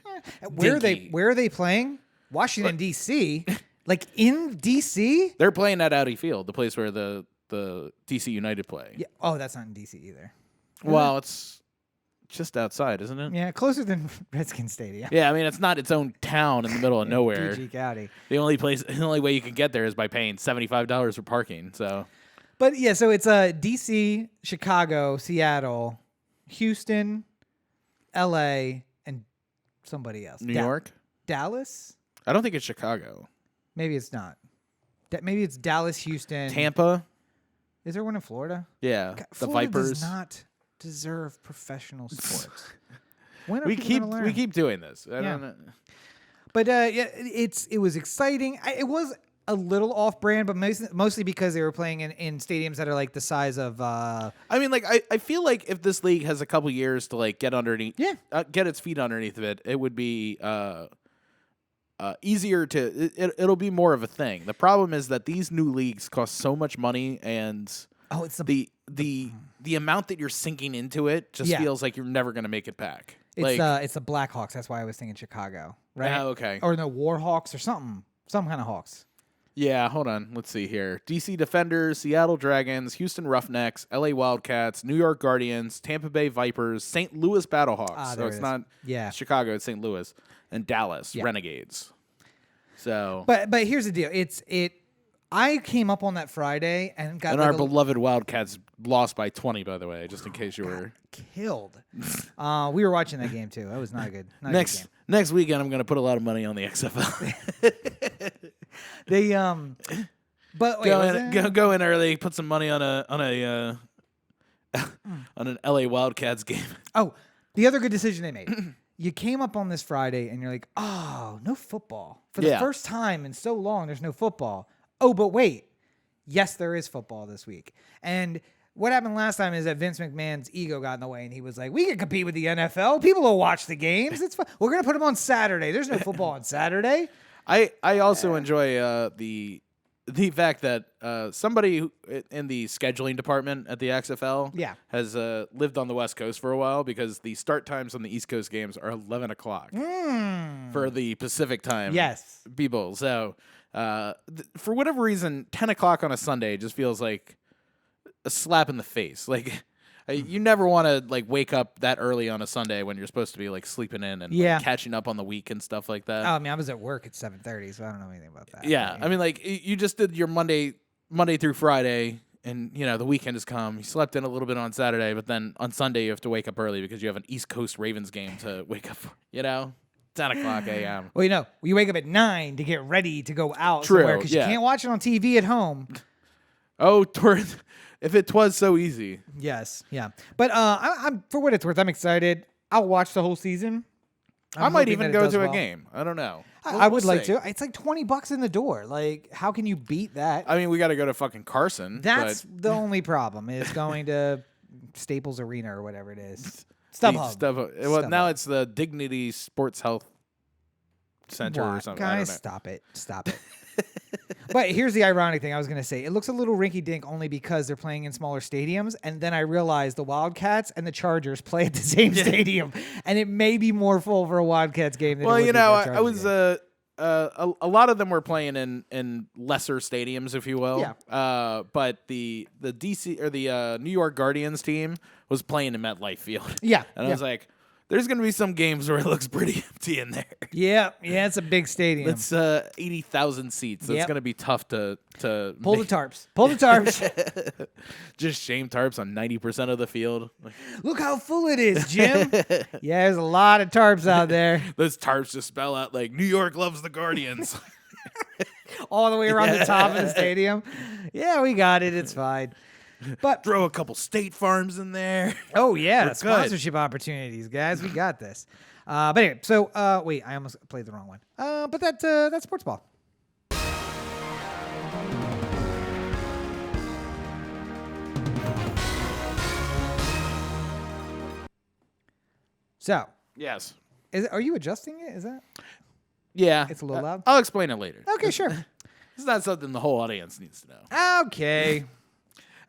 Where dinky. are they playing? Washington D.C. Like in D.C. They're playing at Audi Field, the place where the DC United play. Yeah. Oh, that's not in D.C. either. Well, it's just outside, isn't it? Yeah, closer than Redskins Stadium. Yeah, I mean it's not its own town in the middle of nowhere. PG County. The only way you can get there is by paying $75 for parking. So, But yeah, so it's D.C., Chicago, Seattle, Houston, L.A., and somebody else. New York? Dallas? I don't think it's Chicago. Maybe it's not. Maybe it's Dallas, Houston. Tampa? Is there one in Florida? Yeah, God, the Florida Vipers. does not deserve professional sports. When are we people gonna learn? keep doing this. I Yeah. don't know. But yeah, it was exciting. It was a little off-brand, but mostly because they were playing in stadiums that are like the size of. I mean, like I feel like if this league has a couple years to like get underneath, get its feet underneath of it, it would be easier to. It'll be more of a thing. The problem is that these new leagues cost so much money, and it's the amount that you're sinking into it just feels like you're never going to make it back. It's the Blackhawks. That's why I was thinking Chicago, right? Oh, okay. Or no, Warhawks or something, some kind of Hawks. Yeah, hold on. Let's see here. DC Defenders, Seattle Dragons, Houston Roughnecks, LA Wildcats, New York Guardians, Tampa Bay Vipers, St. Louis Battlehawks. So it's not Chicago, it's St. Louis, and Dallas Renegades. So, but here's the deal. I came up on that Friday and got our beloved Wildcats lost by 20. By the way, just in case you were killed. We were watching that game too. That was not a good. Next weekend, I'm going to put a lot of money on the XFL. They but wait, go in early, put some money on an LA Wildcats game. Oh, the other good decision they made. You came up on this Friday and you're like, oh, no football. For the first time in so long, there's no football. Oh, but wait. Yes, there is football this week. And what happened last time is that Vince McMahon's ego got in the way, and he was like, we can compete with the NFL. People will watch the games. It's fun. We're going to put them on Saturday. There's no football on Saturday. I also enjoy the fact that somebody in the scheduling department at the XFL has lived on the West Coast for a while, because the start times on the East Coast games are 11 o'clock for the Pacific time people. So for whatever reason, 10 o'clock on a Sunday just feels like a slap in the face. Like you never want to like wake up that early on a Sunday when you're supposed to be like sleeping in and like, catching up on the week and stuff like that. Oh, I mean, I was at work at 7:30, so I don't know anything about that. Yeah, I mean, like you just did your Monday through Friday, and you know the weekend has come. You slept in a little bit on Saturday, but then on Sunday you have to wake up early because you have an East Coast Ravens game to wake up for. 10 o'clock a.m. Well, you wake up at 9 to get ready to go out True, somewhere because you can't watch it on TV at home. Oh, if it was so easy. Yes, yeah. But I'm for what it's worth, I'm excited. I'll watch the whole season. I might even go to a game. I don't know. I would like to. It's like $20 in the door. Like, how can you beat that? I mean, we got to go to fucking Carson. That's the only problem is going to Staples Arena or whatever it is. StubHub. Well, now it's the Dignity Sports Health Center or something. Guys, stop it. But here's the ironic thing I was going to say. It looks a little rinky-dink only because they're playing in smaller stadiums, and then I realized the Wildcats and the Chargers play at the same stadium, and it may be more full for a Wildcats game than it would be for a Chargers I was a lot of them were playing in lesser stadiums, if you will. Yeah. But the DC or the New York Guardians team was playing in MetLife Field. Yeah. And I was like, there's going to be some games where it looks pretty empty in there. Yeah, it's a big stadium. It's 80,000 seats. It's going to be tough to pull the tarps. Pull the tarps. Just shame tarps on 90% of the field. Look how full it is, Jim. Yeah, there's a lot of tarps out there. Those tarps just spell out like New York loves the Guardians. all the way around the top of the stadium. Yeah, we got it. It's fine. But throw a couple State Farms in there. oh yeah, We're sponsorship opportunities, guys. We got this. But anyway, so wait, I almost played the wrong one. But that's sports ball. So Yes. are you adjusting it? Is that Yeah. it's a little loud? I'll explain it later. Okay, sure. It's not something the whole audience needs to know. Okay.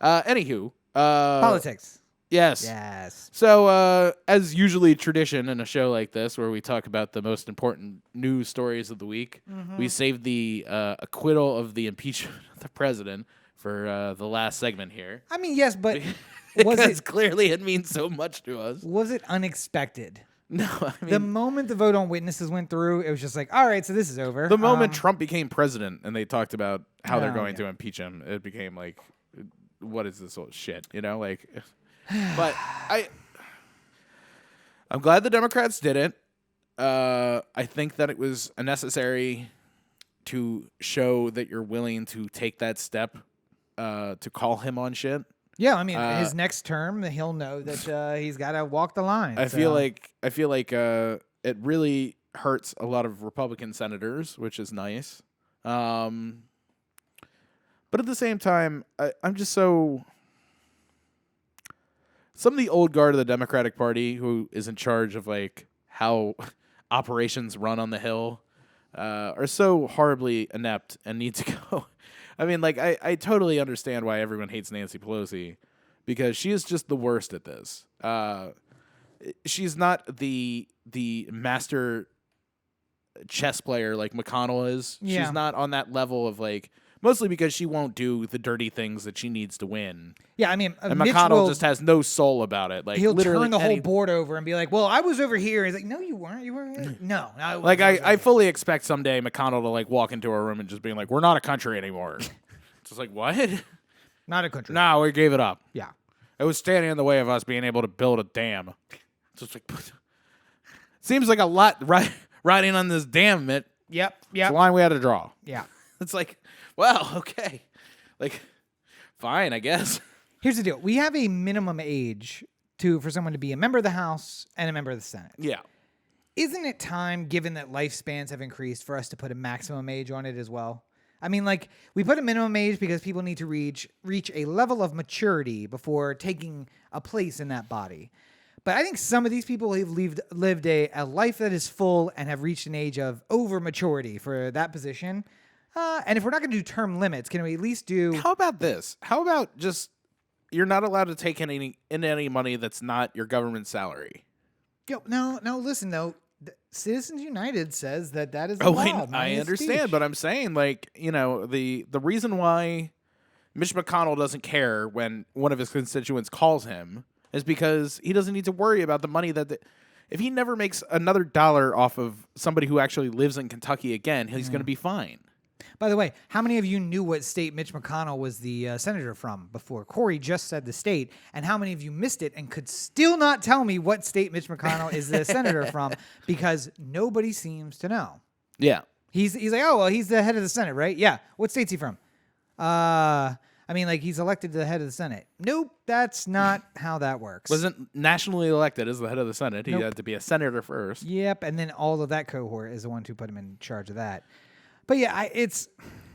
Anywho. Politics. Yes. Yes. So, as usually tradition in a show like this, where we talk about the most important news stories of the week, we saved the acquittal of the impeachment of the president for the last segment here. I mean, yes, but Because clearly it means so much to us. was it unexpected? No, I mean, The moment the vote on witnesses went through, it was just like, all right, so this is over. the moment Trump became president and they talked about how they're Oh, going yeah. to impeach him, it became like, what is this old shit? You know, like, but I'm glad the Democrats did it. I think that it was necessary to show that you're willing to take that step to call him on shit. Yeah, I mean, his next term, he'll know that he's got to walk the line. I feel like it really hurts a lot of Republican senators, which is nice. But at the same time, I'm just so. Some of the old guard of the Democratic Party, who is in charge of like how operations run on the Hill, are so horribly inept and need to go. I mean, like I totally understand why everyone hates Nancy Pelosi, because she is just the worst at this. She's not the master chess player like McConnell is. Yeah. She's not on that level of like, mostly because she won't do the dirty things that she needs to win. Yeah, I mean, And Mitch McConnell will, just has no soul about it. Like he'll literally turn the whole any- board over and be like, well, I was over here. He's like, no, you weren't. You were no. Like I fully expect someday McConnell to like walk into a room and just being like, "We're not a country anymore." It's just like, what? Not a country. No, we gave it up. Yeah. It was standing in the way of us being able to build a dam. So it's like, seems like a lot riding on this dam, Mitt. Yep. It's Yep. a line we had to draw. Yeah. It's like, well, okay. Like, fine, I guess. Here's the deal. We have a minimum age for someone to be a member of the House and a member of the Senate. Yeah. Isn't it time, given that lifespans have increased, for us to put a maximum age on it as well? I mean, like, we put a minimum age because people need to reach a level of maturity before taking a place in that body. But I think some of these people have lived a life that is full and have reached an age of over maturity for that position. And if we're not going to do term limits, can we at least do... How about this? How about just you're not allowed to take any money that's not your government salary? Yo, no, listen, though. Citizens United says that is Oh, allowed. I understand, but I'm saying, like, you know, the reason why Mitch McConnell doesn't care when one of his constituents calls him is because he doesn't need to worry about the money if he never makes another dollar off of somebody who actually lives in Kentucky again, he's going to be fine. By the way, how many of you knew what state Mitch McConnell was the senator from before? Corey just said the state. And how many of you missed it and could still not tell me what state Mitch McConnell is the senator from? Because nobody seems to know. Yeah. He's like, oh, well, he's the head of the Senate, right? Yeah. What state's he from? I mean, like, he's elected to the head of the Senate. Nope, that's not how that works. Wasn't nationally elected as the head of the Senate. He Nope. had to be a senator first. Yep, and then all of that cohort is the ones who put him in charge of that. But yeah,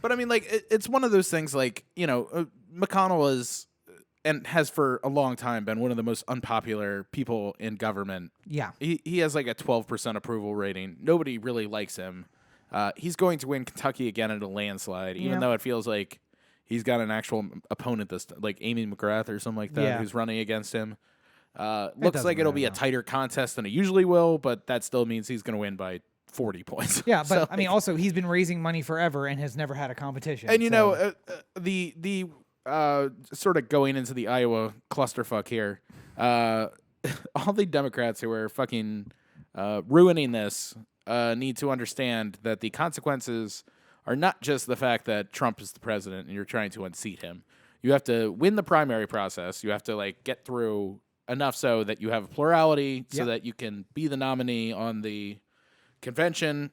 But I mean, like, it's one of those things, like, you know, McConnell is and has for a long time been one of the most unpopular people in government. yeah. He has like a 12% approval rating. Nobody really likes him. He's going to win Kentucky again in a landslide, even Yeah. though it feels like he's got an actual opponent, like Amy McGrath or something like that, Yeah. who's running against him. Looks doesn't like it'll be matter, a though. tighter contest than it usually will, but that still means he's going to win by 40 points. Yeah, but So, I mean, also, he's been raising money forever and has never had a competition. and you so- know, the sort of going into the Iowa clusterfuck here, all the Democrats who are fucking ruining this need to understand that the consequences are not just the fact that Trump is the president and you're trying to unseat him. You have to win the primary process. You have to like get through enough so that you have a plurality so Yep. that you can be the nominee on the convention.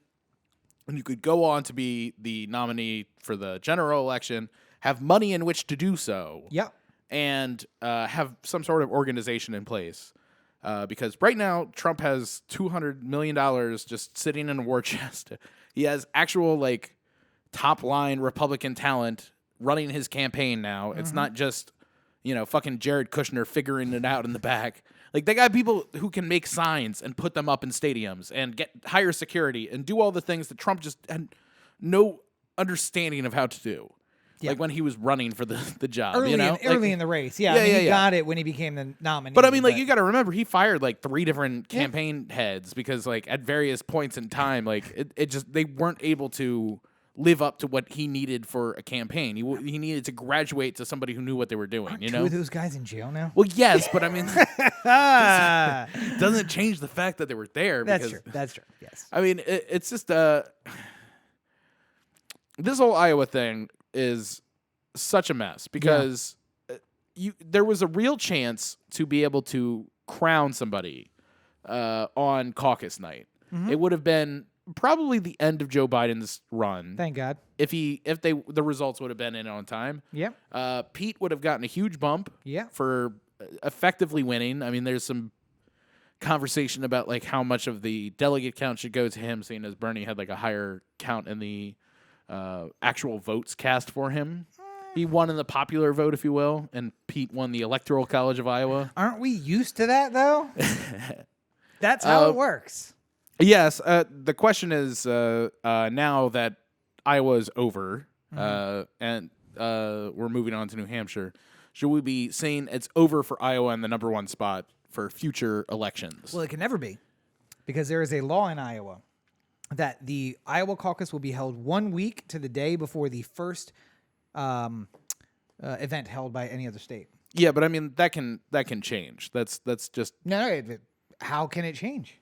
and you could go on to be the nominee for the general election, have money in which to do so. Yep. And have some sort of organization in place. Because right now, Trump has $200 million just sitting in a war chest. He has actual, like, top-line Republican talent running his campaign now. It's not just, fucking Jared Kushner figuring it out in the back. Like, they got people who can make signs and put them up in stadiums and get higher security and do all the things that Trump just had no understanding of how to do. Yeah. Like when he was running for the job, Early in the race. Yeah, he got it when he became the nominee. But I mean, like, you got to remember, he fired like 3 different campaign heads because, like, at various points in time, like, it just, they weren't able to live up to what he needed for a campaign. He needed to graduate to somebody who knew what they were doing. Aren't two of those guys in jail now? Well, yes, but I mean, doesn't change the fact that they were there. That's true. Yes. I mean, it's just this whole Iowa thing is such a mess because there was a real chance to be able to crown somebody on caucus night. It would have been probably the end of Joe Biden's run. Thank God. If the results would have been in on time. Yep. Pete would have gotten a huge bump. Yeah. For effectively winning. I mean, there's some conversation about like how much of the delegate count should go to him, seeing as Bernie had like a higher count in the actual votes cast for him. He won in the popular vote, if you will, and Pete won the Electoral College of Iowa. Aren't we used to that, though? That's how it works. Yes. The question is, now that Iowa is over and we're moving on to New Hampshire, should we be saying it's over for Iowa in the number 1 spot for future elections? Well, it can never be, because there is a law in Iowa that the Iowa caucus will be held 1 week to the day before the first event held by any other state. Yeah, but I mean that can change. That's just no. How can it change?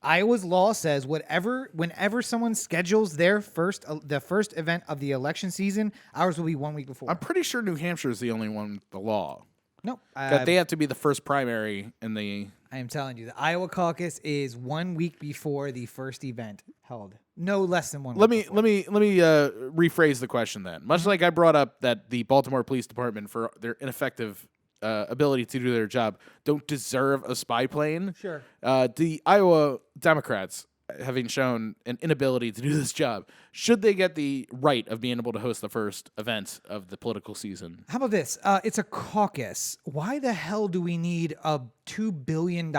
Iowa's law says whenever someone schedules the first event of the election season, ours will be 1 week before. I'm pretty sure New Hampshire is the only one with the law. No, that they have to be the first primary in the. I am telling you, the Iowa caucus is 1 week before the first event held. No less than 1 week. Let me rephrase the question then. Much like I brought up that the Baltimore Police Department, for their ineffective ability to do their job, don't deserve a spy plane. Sure. The Iowa Democrats, having shown an inability to do this job, should they get the right of being able to host the first event of the political season? How about this? It's a caucus. Why the hell do we need a $2 billion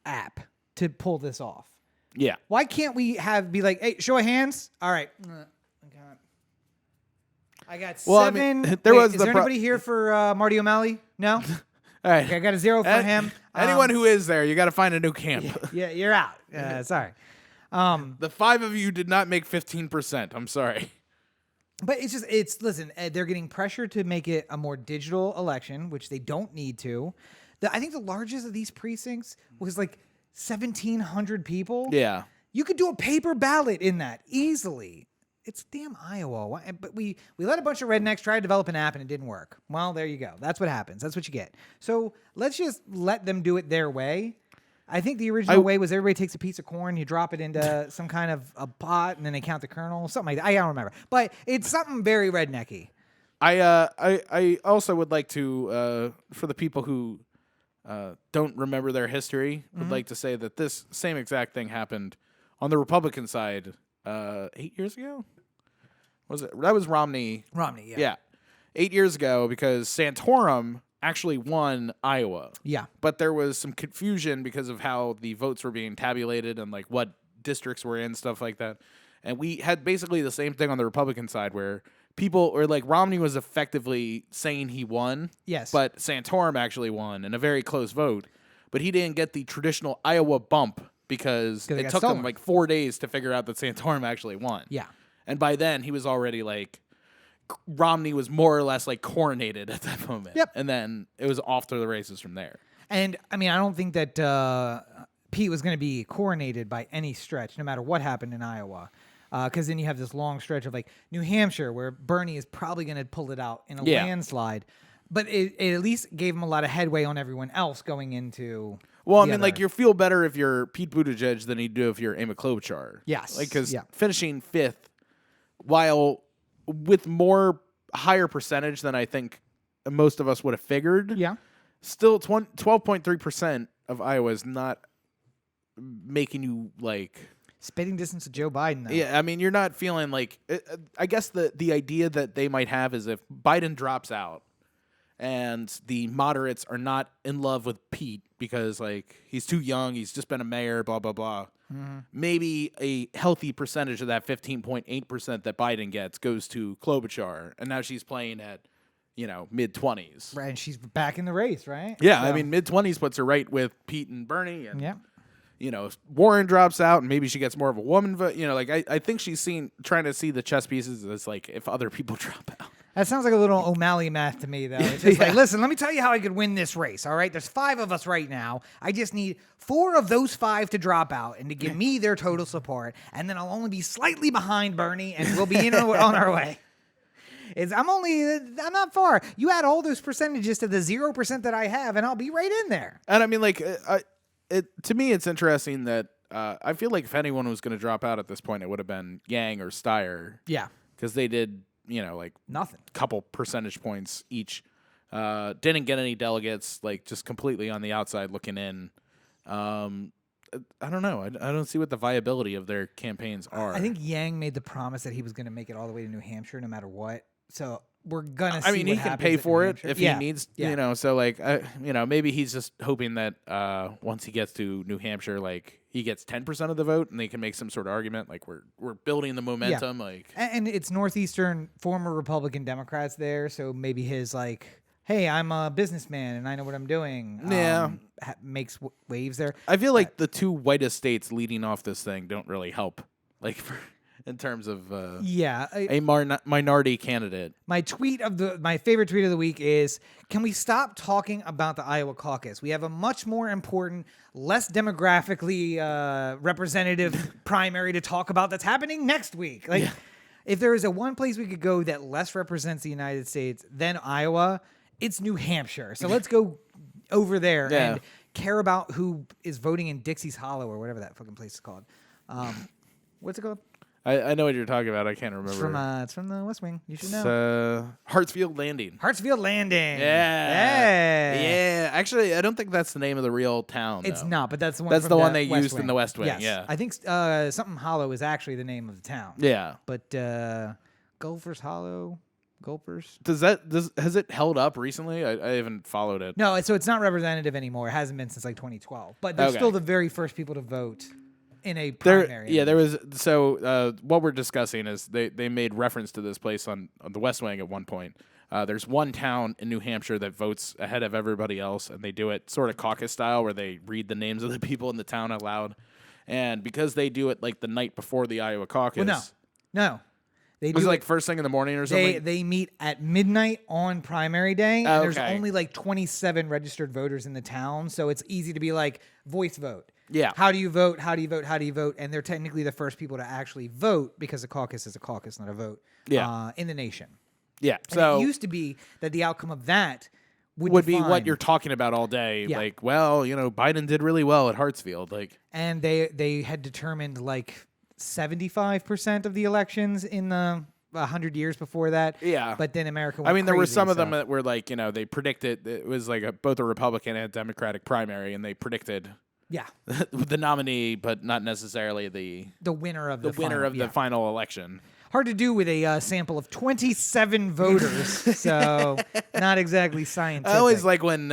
app to pull this off? Yeah. Why can't we be like, hey, show of hands? All right. I got 7. I mean, is there anybody here for Marty O'Malley? No? All right. Okay, I got a 0 for him. Anyone who is there, you got to find a new camp. Yeah, you're out. Sorry. The 5 of you did not make 15%. I'm sorry. But listen, they're getting pressure to make it a more digital election, which they don't need to. I think the largest of these precincts was like 1,700 people. Yeah. You could do a paper ballot in that easily. It's damn Iowa. But we let a bunch of rednecks try to develop an app and it didn't work. Well, there you go. That's what happens. That's what you get. So let's just let them do it their way. I think the original way was everybody takes a piece of corn, you drop it into some kind of a pot, and then they count the kernel, something like that. I don't remember. But it's something very rednecky. I also would like to, for the people who don't remember their history, would like to say that this same exact thing happened on the Republican side 8 years ago? Was it? That was Romney. Romney, yeah. Yeah. 8 years ago, because Santorum actually won Iowa. Yeah. But there was some confusion because of how the votes were being tabulated and like what districts were in, stuff like that. And we had basically the same thing on the Republican side where Romney was effectively saying he won. Yes. But Santorum actually won in a very close vote. But he didn't get the traditional Iowa bump because it took him like 4 days to figure out that Santorum actually won. Yeah. And by then he was already like, Romney was more or less like coronated at that moment. Yep. And then it was off to the races from there. And I mean, I don't think that Pete was going to be coronated by any stretch, no matter what happened in Iowa. Because then you have this long stretch of like New Hampshire where Bernie is probably going to pull it out in a landslide. But it at least gave him a lot of headway on everyone else going into Well, I the mean, other. like, you feel better if you're Pete Buttigieg than you do if you're Amy Klobuchar. Yes. Like, because Yeah. finishing 5th, while with higher percentage than I think most of us would have figured, Yeah. still 12.3% of Iowa is not making you, like... Spitting distance to Joe Biden, though. Yeah, I mean, you're not feeling like... I guess the idea that they might have is if Biden drops out and the moderates are not in love with Pete because, like, he's too young, he's just been a mayor, blah, blah, blah. Mm-hmm. Maybe a healthy percentage of that 15.8% that Biden gets goes to Klobuchar, and now she's playing at, mid-20s. Right, and she's back in the race, right? Yeah, So, I mean, mid-20s puts her right with Pete and Bernie, and... Yeah. Warren drops out and maybe she gets more of a woman vote. I think she's trying to see the chess pieces as like if other people drop out. That sounds like a little O'Malley math to me, though. It's just like, listen, let me tell you how I could win this race, all right? There's 5 of us right now. I just need 4 of those 5 to drop out and to give me their total support, and then I'll only be slightly behind Bernie, and we'll be on our way. I'm not far. You add all those percentages to the 0% that I have, and I'll be right in there. And I mean, like, to me, it's interesting that I feel like if anyone was going to drop out at this point, it would have been Yang or Steyer. Yeah. Because they did, nothing. Couple percentage points each. Didn't get any delegates, like, just completely on the outside looking in. I don't know. I don't see what the viability of their campaigns are. I think Yang made the promise that he was going to make it all the way to New Hampshire no matter what. So we're going to see he can pay for it if he needs, so like, maybe he's just hoping that once he gets to New Hampshire, like he gets 10% of the vote and they can make some sort of argument. Like we're building the momentum. Yeah. Like, and it's Northeastern former Republican Democrats there. So maybe his like, hey, I'm a businessman and I know what I'm doing. Makes waves there. I feel like the 2 whitest states leading off this thing don't really help. Like in terms of a minority candidate. My favorite tweet of the week is, can we stop talking about the Iowa caucus? We have a much more important, less demographically representative primary to talk about that's happening next week. Like, if there is one place we could go that less represents the United States than Iowa, it's New Hampshire. So let's go over there and care about who is voting in Dixie's Hollow or whatever that fucking place is called. What's it called? I know what you're talking about. I can't remember. It's from the West Wing. You should know. Hartsfield Landing. Hartsfield Landing. Yeah. Actually, I don't think that's the name of the real town. It's not, but that's the one. That's from the one they West used Wing. in the West Wing. Yes. Yeah. I think something Hollow is actually the name of the town. Yeah. But Gulfers Hollow. Gulpers. Has it held up recently? I haven't followed it. No, so it's not representative anymore. It hasn't been since like 2012. But they're still the very first people to vote in a primary. There was. So what we're discussing is they made reference to this place on the West Wing at one point. There's one town in New Hampshire that votes ahead of everybody else, and they do it sort of caucus style where they read the names of the people in the town out loud. And because they do it like the night before the Iowa caucus. Well, no. It was like first thing in the morning or something? They meet at midnight on primary day, and there's only like 27 registered voters in the town, so it's easy to be like, voice vote. Yeah. How do you vote? How do you vote? How do you vote? And they're technically the first people to actually vote because a caucus is a caucus, not a vote, in the nation. Yeah. And it used to be that the outcome of that would be what you're talking about all day. Yeah. Like, well, Biden did really well at Hartsfield. Like, and they had determined like 75% of the elections in the 100 years before that. Yeah. But then America went there were crazy, some of them that were like, they predicted it was like both a Republican and Democratic primary, and they predicted the nominee, but not necessarily the winner of the final election. Hard to do with a sample of 27 voters, so not exactly scientific. I always like when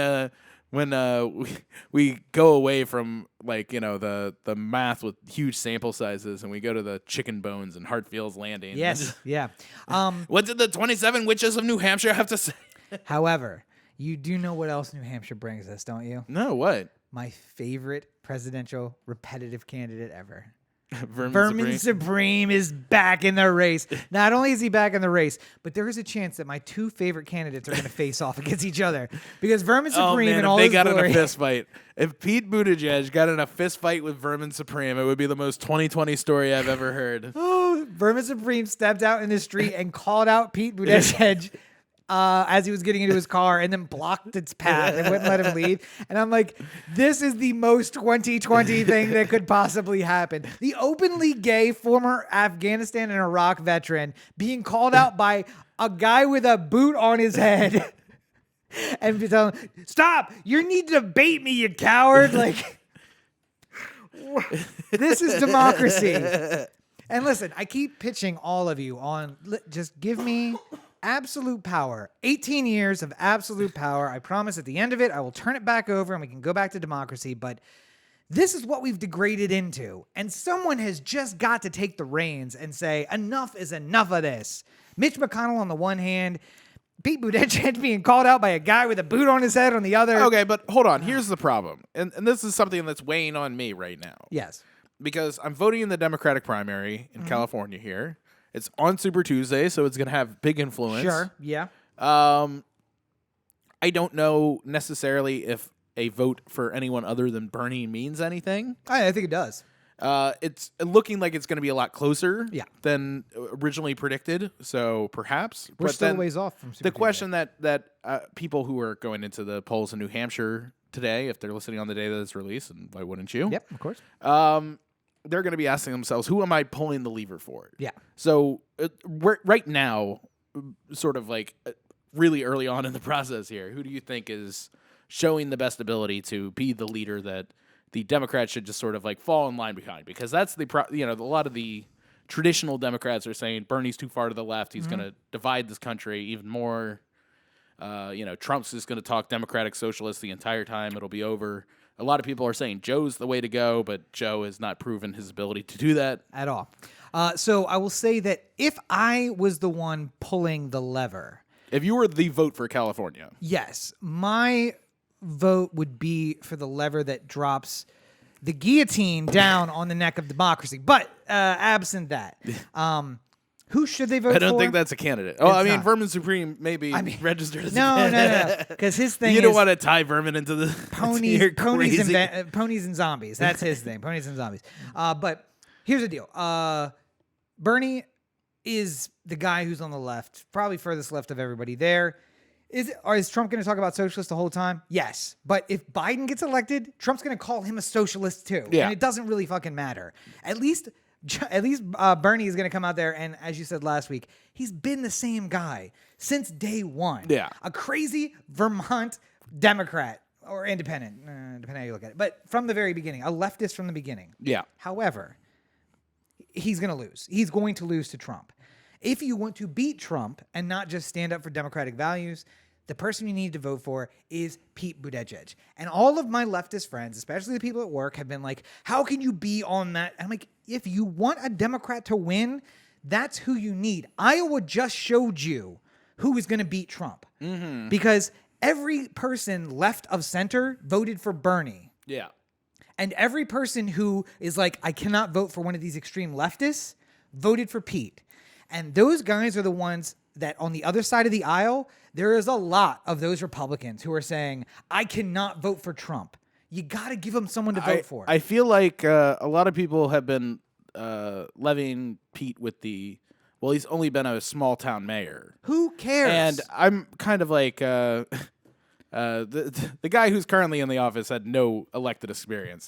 we go away from like the math with huge sample sizes and we go to the chicken bones and Hartfield's Landing. Yes, yeah. What did the 27 witches of New Hampshire have to say? However, you do know what else New Hampshire brings us, don't you? No, what? My favorite presidential repetitive candidate ever. Vermin Supreme is back in the race. Not only is he back in the race, but there is a chance that my 2 favorite candidates are going to face off against each other because Vermin Supreme and all his glory. If they got in a fist fight, if Pete Buttigieg got in a fist fight with Vermin Supreme, it would be the most 2020 story I've ever heard. Oh, Vermin Supreme stepped out in the street and called out Pete Buttigieg as he was getting into his car and then blocked its path and wouldn't let him leave. And I'm like, this is the most 2020 thing that could possibly happen. The openly gay former Afghanistan and Iraq veteran being called out by a guy with a boot on his head and be telling, stop, you need to bait me, you coward. Like, this is democracy. And listen, I keep pitching all of you on, just give me absolute power. 18 years of absolute power. I promise at the end of it, I will turn it back over and we can go back to democracy. But this is what we've degraded into. And someone has just got to take the reins and say, enough is enough of this. Mitch McConnell on the one hand, Pete Buttigieg being called out by a guy with a boot on his head on the other. Okay, but hold on. Here's the problem. And this is something that's weighing on me right now. Yes. Because I'm voting in the Democratic primary in California here. It's on Super Tuesday, so it's going to have big influence. Sure, yeah. I don't know necessarily if a vote for anyone other than Bernie means anything. I think it does. It's looking like it's going to be a lot closer than originally predicted, so perhaps. We're still a ways off from Super The Tuesday. question that people who are going into the polls in New Hampshire today, if they're listening on the day that it's released, and why wouldn't you? Yep, of course. They're going to be asking themselves, who am I pulling the lever for? Yeah. So right now, sort of like really early on in the process here, who do you think is showing the best ability to be the leader that the Democrats should just sort of like fall in line behind? Because that's a lot of the traditional Democrats are saying Bernie's too far to the left. He's going to divide this country even more. Trump's just going to talk Democratic Socialist the entire time. It'll be over. A lot of people are saying Joe's the way to go, but Joe has not proven his ability to do that at all. So I will say that if I was the one pulling the lever, if you were the vote for California, yes, my vote would be for the lever that drops the guillotine down on the neck of democracy. But absent that, who should they vote for? I don't think that's a candidate. Vermin Supreme may be registered as a candidate. No. Because his thing you don't want to tie Vermin into the ponies and zombies. That's his thing, ponies and zombies. But here's the deal. Bernie is the guy who's on the left, probably furthest left of everybody there. Is Trump going to talk about socialists the whole time? Yes. But if Biden gets elected, Trump's going to call him a socialist too. Yeah. And it doesn't really fucking matter. At least Bernie is going to come out there, and as you said last week, he's been the same guy since day one. Yeah. A crazy Vermont Democrat or independent, depending how you look at it. But from the very beginning, a leftist from the beginning. Yeah. However, he's going to lose. He's going to lose to Trump. If you want to beat Trump and not just stand up for democratic values, the person you need to vote for is Pete Buttigieg. And all of my leftist friends, especially the people at work, have been like, how can you be on that? And I'm like, if you want a Democrat to win, that's who you need. Iowa just showed you who is going to beat Trump. Mm-hmm. Because every person left of center voted for Bernie. Yeah. And every person who is like, I cannot vote for one of these extreme leftists, voted for Pete. And those guys are the ones that on the other side of the aisle, there is a lot of those Republicans who are saying, I cannot vote for Trump. You got to give them someone to vote for. I feel like a lot of people have been levying Pete with he's only been a small town mayor. Who cares? And I'm kind of like, the guy who's currently in the office had no elected experience.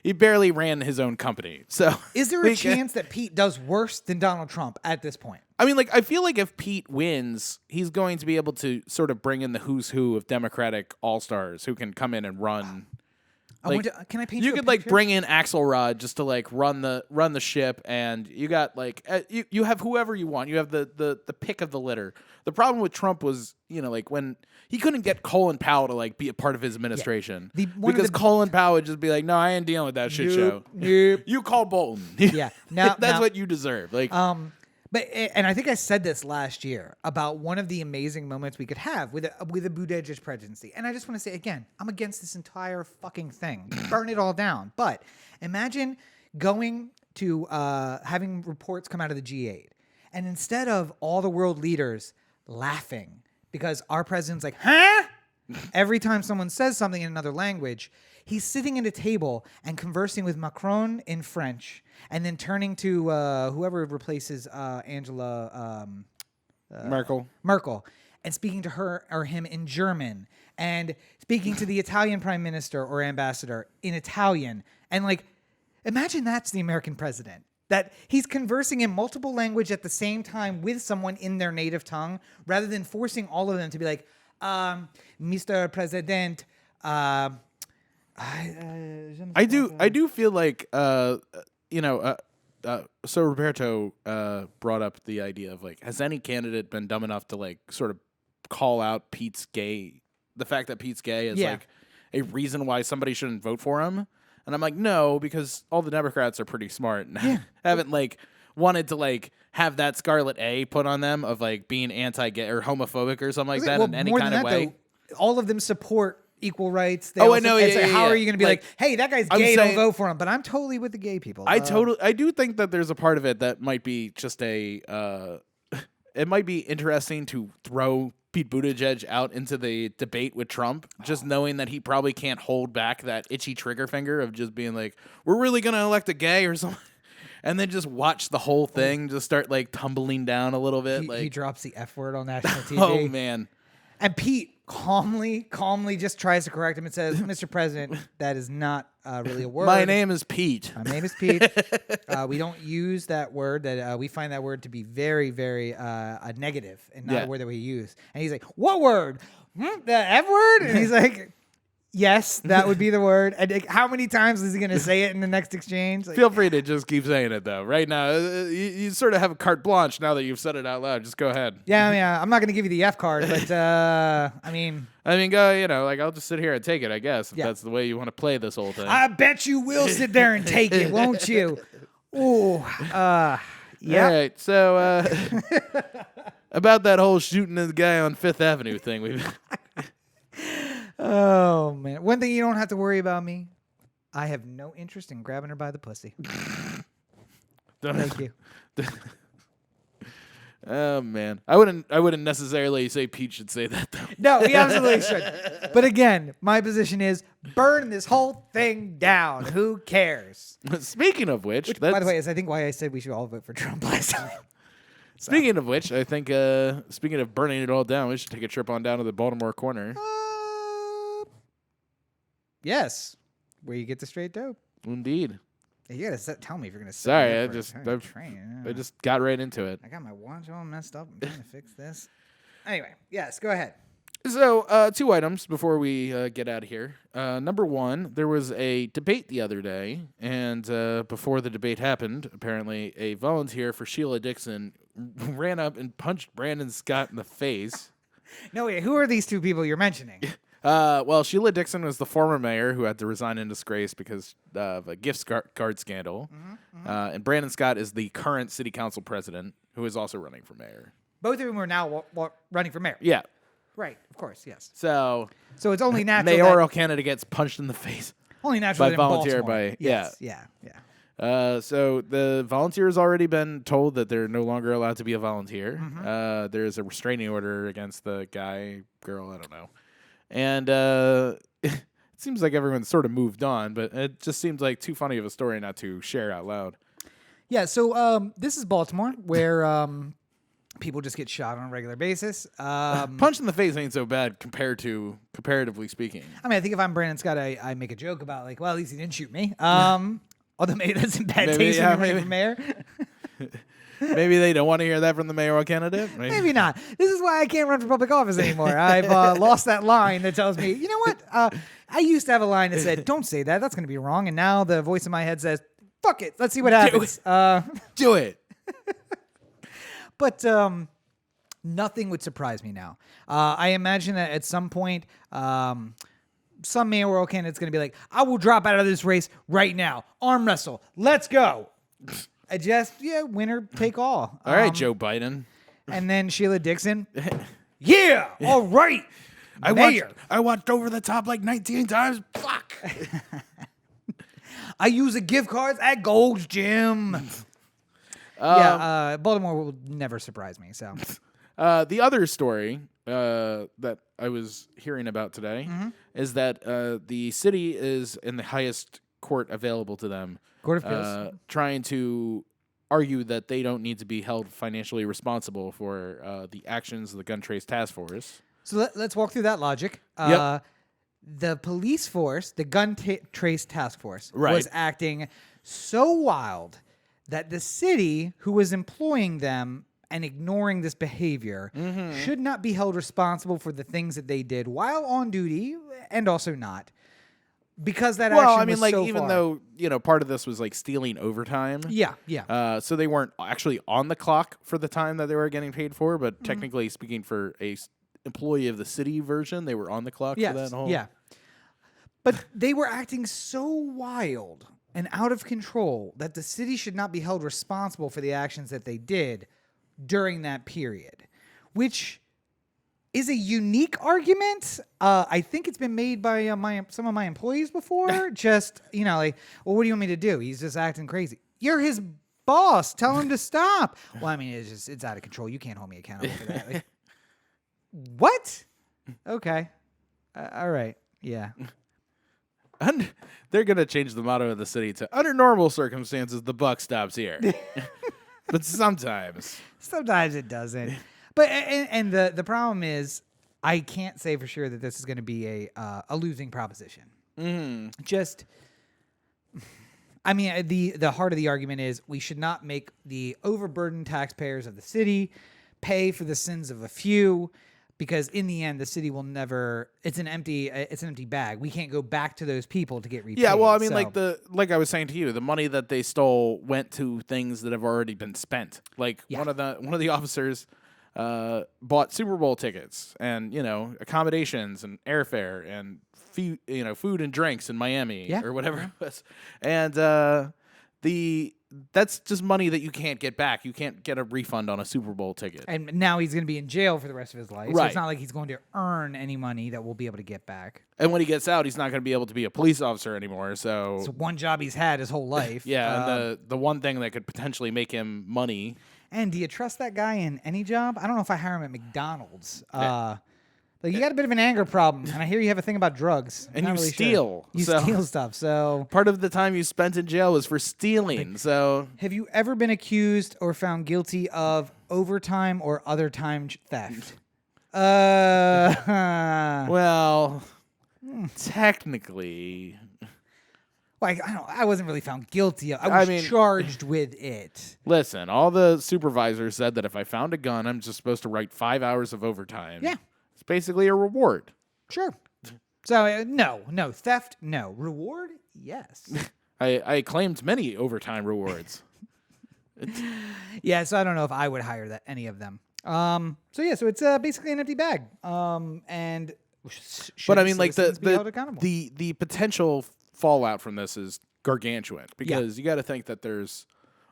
He barely ran his own company. So is there a chance that Pete does worse than Donald Trump at this point? I feel like if Pete wins, he's going to be able to sort of bring in the who's who of Democratic all-stars who can come in and run. Can I paint you could a picture? bring in Axelrod just to run the ship, and you got you have whoever you want. You have the pick of the litter. The problem with Trump was when he couldn't get Colin Powell to be a part of his administration because Colin Powell would just be like, no, I ain't dealing with that shit show. Nope. You call Bolton. Yeah, that's what you deserve. And I think I said this last year about one of the amazing moments we could have with a Buttigieg presidency. And I just want to say again, I'm against this entire fucking thing. Burn it all down. But imagine going to having reports come out of the G8, and instead of all the world leaders laughing because our president's like, huh? Every time someone says something in another language, he's sitting at a table and conversing with Macron in French, and then turning to whoever replaces Angela Merkel, and speaking to her or him in German, and speaking to the Italian prime minister or ambassador in Italian. And like, imagine that's the American president, that he's conversing in multiple language at the same time with someone in their native tongue, rather than forcing all of them to be like, Mr. President, I do feel like so Roberto brought up the idea of like, has any candidate been dumb enough to like sort of call out Pete's gay, the fact that Pete's gay is like a reason why somebody shouldn't vote for him? And I'm like, no, because all the Democrats are pretty smart and haven't like wanted to like have that scarlet A put on them of like being anti-gay or homophobic or something like that in any kind of way. Though, all of them support equal rights. I know. How are you going to be like, hey, that guy's gay, don't vote for him? But I'm totally with the gay people. I do think that there's a part of it that might be just it might be interesting to throw Pete Buttigieg out into the debate with Trump, just knowing that he probably can't hold back that itchy trigger finger of just being like, we're really going to elect a gay or something. And then just watch the whole thing just start like tumbling down a little bit. He drops the F word on national TV. Oh, man. And Pete calmly just tries to correct him and says, Mr. President, that is not really a word. My name is Pete. My name is Pete. We don't use that word. That we find that word to be very, very negative and not a word that we use. And he's like, what word? The F word? And he's like, yes, that would be the word. And like, how many times is he going to say it in the next exchange? Like, feel free to just keep saying it, though. Right now, you sort of have a carte blanche now that you've said it out loud. Just go ahead. Yeah, I'm not going to give you the F card, but I mean, go, like, I'll just sit here and take it, I guess, if that's the way you want to play this whole thing. I bet you will sit there and take it, won't you? Ooh, yeah. All right, so about that whole shooting this guy on Fifth Avenue thing, we've... Oh, man. One thing you don't have to worry about me, I have no interest in grabbing her by the pussy. Thank you. Oh, man. I wouldn't necessarily say Pete should say that, though. No, he absolutely should. But again, my position is burn this whole thing down. Who cares? Speaking of which by the way, is I think why I said we should all vote for Trump last time. Speaking of which, I think, speaking of burning it all down, we should take a trip on down to the Baltimore corner. Yes, where you get the straight dope. Indeed. You gotta tell me if you're gonna. Sorry, I just got right into it. I got my watch all messed up. I'm trying to fix this. Anyway, yes, go ahead. So, 2 items before we get out of here. Number 1, there was a debate the other day, and before the debate happened, apparently a volunteer for Sheila Dixon ran up and punched Brandon Scott in the face. No, wait, who are these 2 people you're mentioning? Well, Sheila Dixon was the former mayor who had to resign in disgrace because of a gift card scandal. And Brandon Scott is the current city council president who is also running for mayor. Both of them are now running for mayor. Yeah. Right, of course, yes. So it's only natural mayoral candidate gets punched in the face. Only natural by volunteer by yes. Yeah. So the volunteer has already been told that they're no longer allowed to be a volunteer. There's a restraining order against the guy, girl, I don't know. And it seems like everyone's sort of moved on, but it just seems like too funny of a story not to share out loud. Yeah, so this is Baltimore, where people just get shot on a regular basis. Punch in the face ain't so bad comparatively speaking. I mean, I think if I'm Brandon Scott, I make a joke about like, well, at least he didn't shoot me. Although maybe that's in bad taste when you're running for mayor. Maybe they don't want to hear that from the mayoral candidate. Maybe not. This is why I can't run for public office anymore. I've lost that line that tells me, you know what? I used to have a line that said, don't say that. That's going to be wrong. And now the voice in my head says, fuck it. Let's see what happens. Do it. But nothing would surprise me now. I imagine that at some point, some mayoral candidate's going to be like, I will drop out of this race right now. Arm wrestle. Let's go. I just, winner take all. All right, Joe Biden. And then Sheila Dixon. Yeah, all right. I watched Over the Top like 19 times. Fuck. I use a gift cards at Gold's Gym. Baltimore will never surprise me. So, the other story that I was hearing about today is that the city is in the highest court available to them. Court of Appeals. Trying to argue that they don't need to be held financially responsible for the actions of the gun trace task force. So let's walk through that logic. Yep. The police force, the gun trace task force, Right. was acting so wild that the city who was employing them and ignoring this behavior should not be held responsible for the things that they did while on duty and also not. Because that Well, action I mean, was like, so even far. though, part of this was like stealing overtime. Yeah. So they weren't actually on the clock for the time that they were getting paid for, but technically speaking, for a employee of the city version, they were on the clock for that whole. Yeah. But they were acting so wild and out of control that the city should not be held responsible for the actions that they did during that period, which is a unique argument. I think it's been made by some of my employees before. Just, like, well, what do you want me to do? He's just acting crazy. You're his boss. Tell him to stop. Well, I mean, it's out of control. You can't hold me accountable for that. Like, what? Okay. All right. Yeah. They're going to change the motto of the city to, under normal circumstances, the buck stops here. But sometimes it doesn't. But and the problem is, I can't say for sure that this is going to be a losing proposition. Just, I mean, the heart of the argument is we should not make the overburdened taxpayers of the city pay for the sins of a few, because in the end, the city will never. It's an empty bag. We can't go back to those people to get repaid. Yeah, well, I mean, like I was saying to you, the money that they stole went to things that have already been spent. Like one of the officers bought Super Bowl tickets and accommodations and airfare and food and drinks in Miami or whatever it was, and that's just money that you can't get back. You can't get a refund on a Super Bowl ticket. And now he's going to be in jail for the rest of his life. Right. So it's not like he's going to earn any money that we'll be able to get back. And when he gets out, he's not going to be able to be a police officer anymore. So it's one job he's had his whole life. And the one thing that could potentially make him money. And do you trust that guy in any job? I don't know if I hire him at McDonald's. Like, you got a bit of an anger problem, and I hear you have a thing about drugs. And you really steal. You steal stuff, so... Part of the time you spent in jail was for stealing, so... Have you ever been accused or found guilty of overtime or other time theft? Well, technically... Like, I wasn't really found guilty of. I was charged with it. Listen, all the supervisors said that if I found a gun, I'm just supposed to write 5 hours of overtime. Yeah. It's basically a reward. Sure. So, no. Theft, no. Reward, yes. I claimed many overtime rewards. Yeah, so I don't know if I would hire any of them. So it's basically an empty bag. And but I mean, like, the potential fallout from this is gargantuan, because you got to think that there's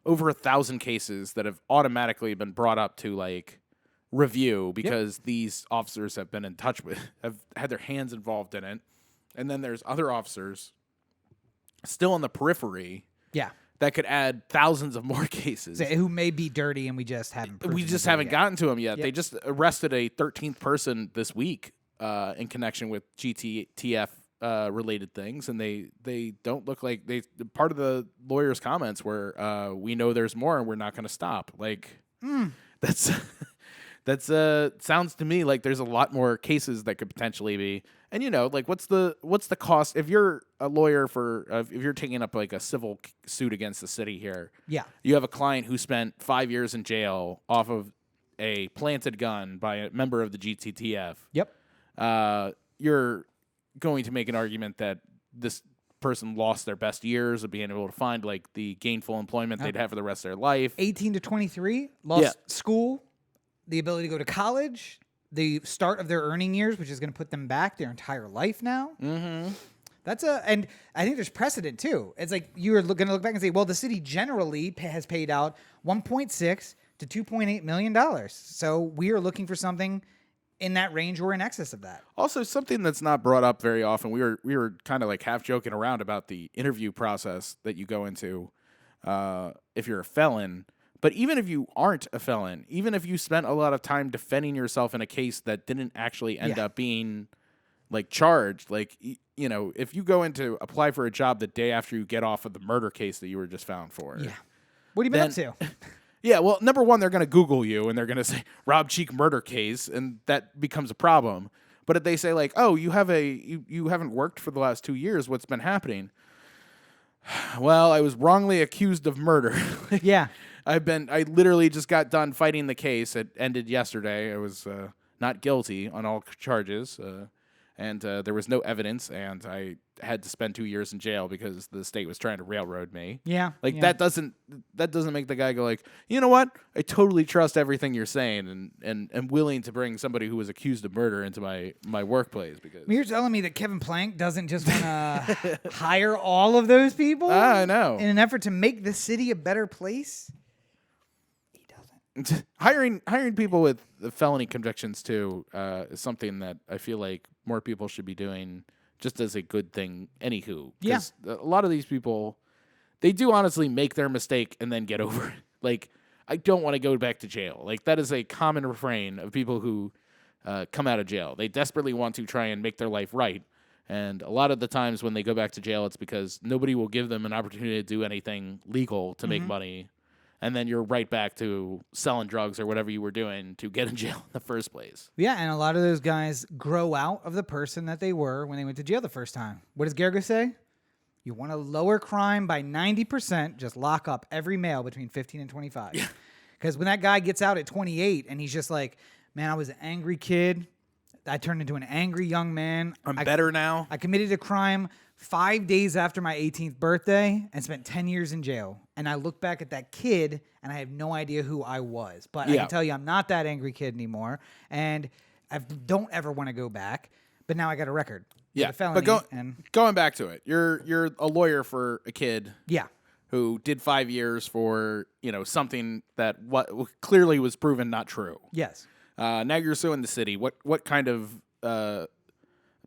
over 1,000 cases that have automatically been brought up to, like, review because these officers have been in touch with, have had their hands involved in it. And then there's other officers still on the periphery that could add thousands of more cases. Who may be dirty and we just haven't gotten to them yet. They just arrested a 13th person this week in connection with GTTF related things, and they don't look like part of the lawyer's comments were we know there's more and we're not going to stop. Like that's sounds to me like there's a lot more cases that could potentially be. And like what's the cost if you're a lawyer for if you're taking up like a civil suit against the city here? Yeah, you have a client who spent 5 years in jail off of a planted gun by a member of the GTTF. Yep. You're going to make an argument that this person lost their best years of being able to find like the gainful employment they'd have for the rest of their life. 18 to 23 lost school, the ability to go to college, the start of their earning years, which is going to put them back their entire life now. Mm-hmm. And I think there's precedent too. It's like you're going to look back and say, well, the city generally has paid out $1.6 to $2.8 million. So we are looking for something in that range or in excess of that. Also, something that's not brought up very often, we were kind of like half joking around about the interview process that you go into if you're a felon. But even if you aren't a felon, even if you spent a lot of time defending yourself in a case that didn't actually end up being like charged, like, if you go in to apply for a job the day after you get off of the murder case that you were just found for, What have you been up to? Yeah, well, number one, they're going to Google you and they're going to say Rob Cheek murder case, and that becomes a problem. But if they say like, oh, you haven't worked for the last 2 years, what's been happening? Well, I was wrongly accused of murder. Yeah. I literally just got done fighting the case. It ended yesterday. I was not guilty on all charges, and there was no evidence, and I had to spend 2 years in jail because the state was trying to railroad me. Yeah. Like yeah. that doesn't make the guy go like, you know what? I totally trust everything you're saying, and am willing to bring somebody who was accused of murder into my workplace because You're telling me that Kevin Plank doesn't just want to hire all of those people? I know. In an effort to make the city a better place? He doesn't. hiring people with felony convictions too is something that I feel like more people should be doing just as a good thing. Anywho, Yeah. a lot of these people, they do honestly make their mistake and then get over it. Like, I don't want to go back to jail. Like, that is a common refrain of people who come out of jail. They desperately want to try and make their life right. And a lot of the times when they go back to jail, it's because nobody will give them an opportunity to do anything legal to make money. And then you're right back to selling drugs or whatever you were doing to get in jail in the first place. Yeah, and a lot of those guys grow out of the person that they were when they went to jail the first time. What does Gergo say? You want to lower crime by 90%, just lock up every male between 15 and 25. Because when that guy gets out at 28 and he's just like, man, I was an angry kid. I turned into an angry young man. I'm better now. I committed a crime 5 days after my 18th birthday and spent 10 years in jail. And I look back at that kid and I have no idea who I was. But I can tell you I'm not that angry kid anymore. And I don't ever want to go back. But now I got a record. Yeah, A felony, but and going back to it, you're a lawyer for a kid yeah. who did 5 years for something that what clearly was proven not true. Yes. Now you're suing the city. What kind of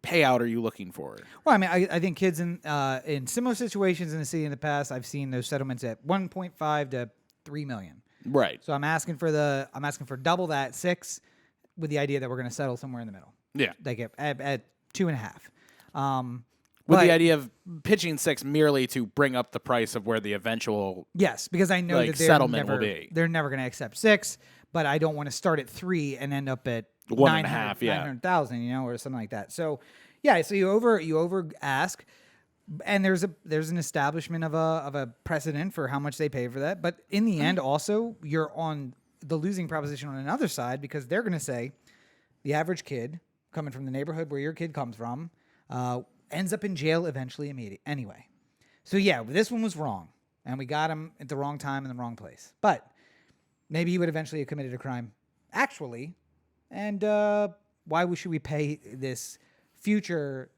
payout are you looking for? Well, I mean, I think kids in similar situations in the city in the past, I've seen those settlements at 1.5 to 3 million. Right. So I'm asking for double that, 6, with the idea that we're going to settle somewhere in the middle. Yeah. Like at 2.5. With the idea of pitching 6 merely to bring up the price of where the eventual yes, because I know that settlement will be. They're never going to accept 6, but I don't want to start at 3 and end up at 1.5, 900,000, or something like that. So yeah, so you over ask, and there's an establishment of a precedent for how much they pay for that. But in the end, also you're on the losing proposition on another side because they're going to say the average kid coming from the neighborhood where your kid comes from ends up in jail eventually anyway. So yeah, this one was wrong, and we got him at the wrong time in the wrong place. But maybe he would eventually have committed a crime, actually. And why should we pay this future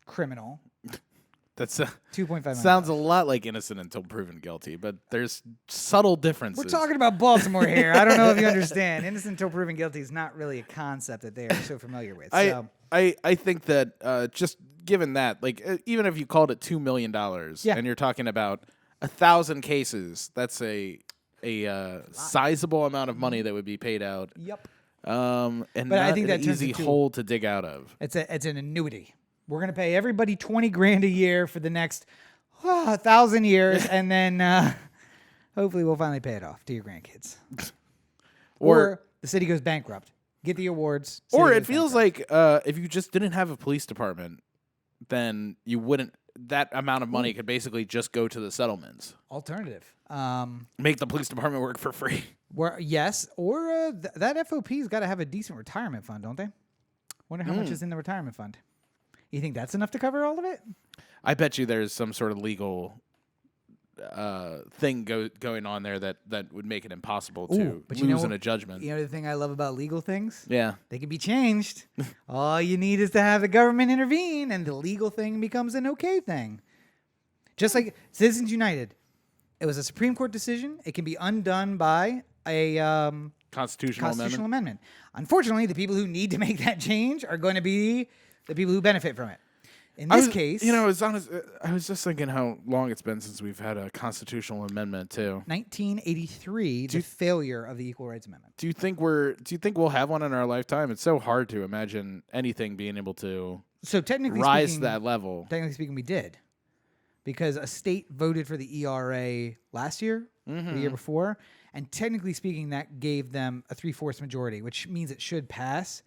criminal? That's $2.5 million. Sounds a lot like innocent until proven guilty, but there's subtle differences. We're talking about Baltimore here. I don't know if you understand. Innocent until proven guilty is not really a concept that they are so familiar with. I think that just given that, like, even if you called it $2 million, and you're talking about 1,000 cases, that's a sizable amount of money that would be paid out. Yep. And but not I think an that easy hole to dig out of. It's an annuity. We're gonna pay everybody $20,000 a year for the next 1,000 years, and then hopefully we'll finally pay it off to your grandkids. Or the city goes bankrupt. Get the awards. Or it feels like if you just didn't have a police department, then you wouldn't. That amount of money could basically just go to the settlements. Alternative. Make the police department work for free. Yes, or that FOP's got to have a decent retirement fund, don't they? Wonder how much is in the retirement fund. You think that's enough to cover all of it? I bet you there's some sort of legal thing going on there that would make it impossible to lose in a judgment. You know the thing I love about legal things? Yeah. They can be changed. All you need is to have the government intervene, and the legal thing becomes an okay thing. Just like Citizens United. It was a Supreme Court decision. It can be undone by a constitutional amendment. Unfortunately, the people who need to make that change are going to be the people who benefit from it. In this case... I was just thinking how long it's been since we've had a constitutional amendment, too. 1983, the failure of the Equal Rights Amendment. Do you think we'll have one in our lifetime? It's so hard to imagine anything being able to rise to that level. Technically speaking, we did. Because a state voted for the ERA last year, the year before. And technically speaking, that gave them a 3/4 majority, which means it should pass.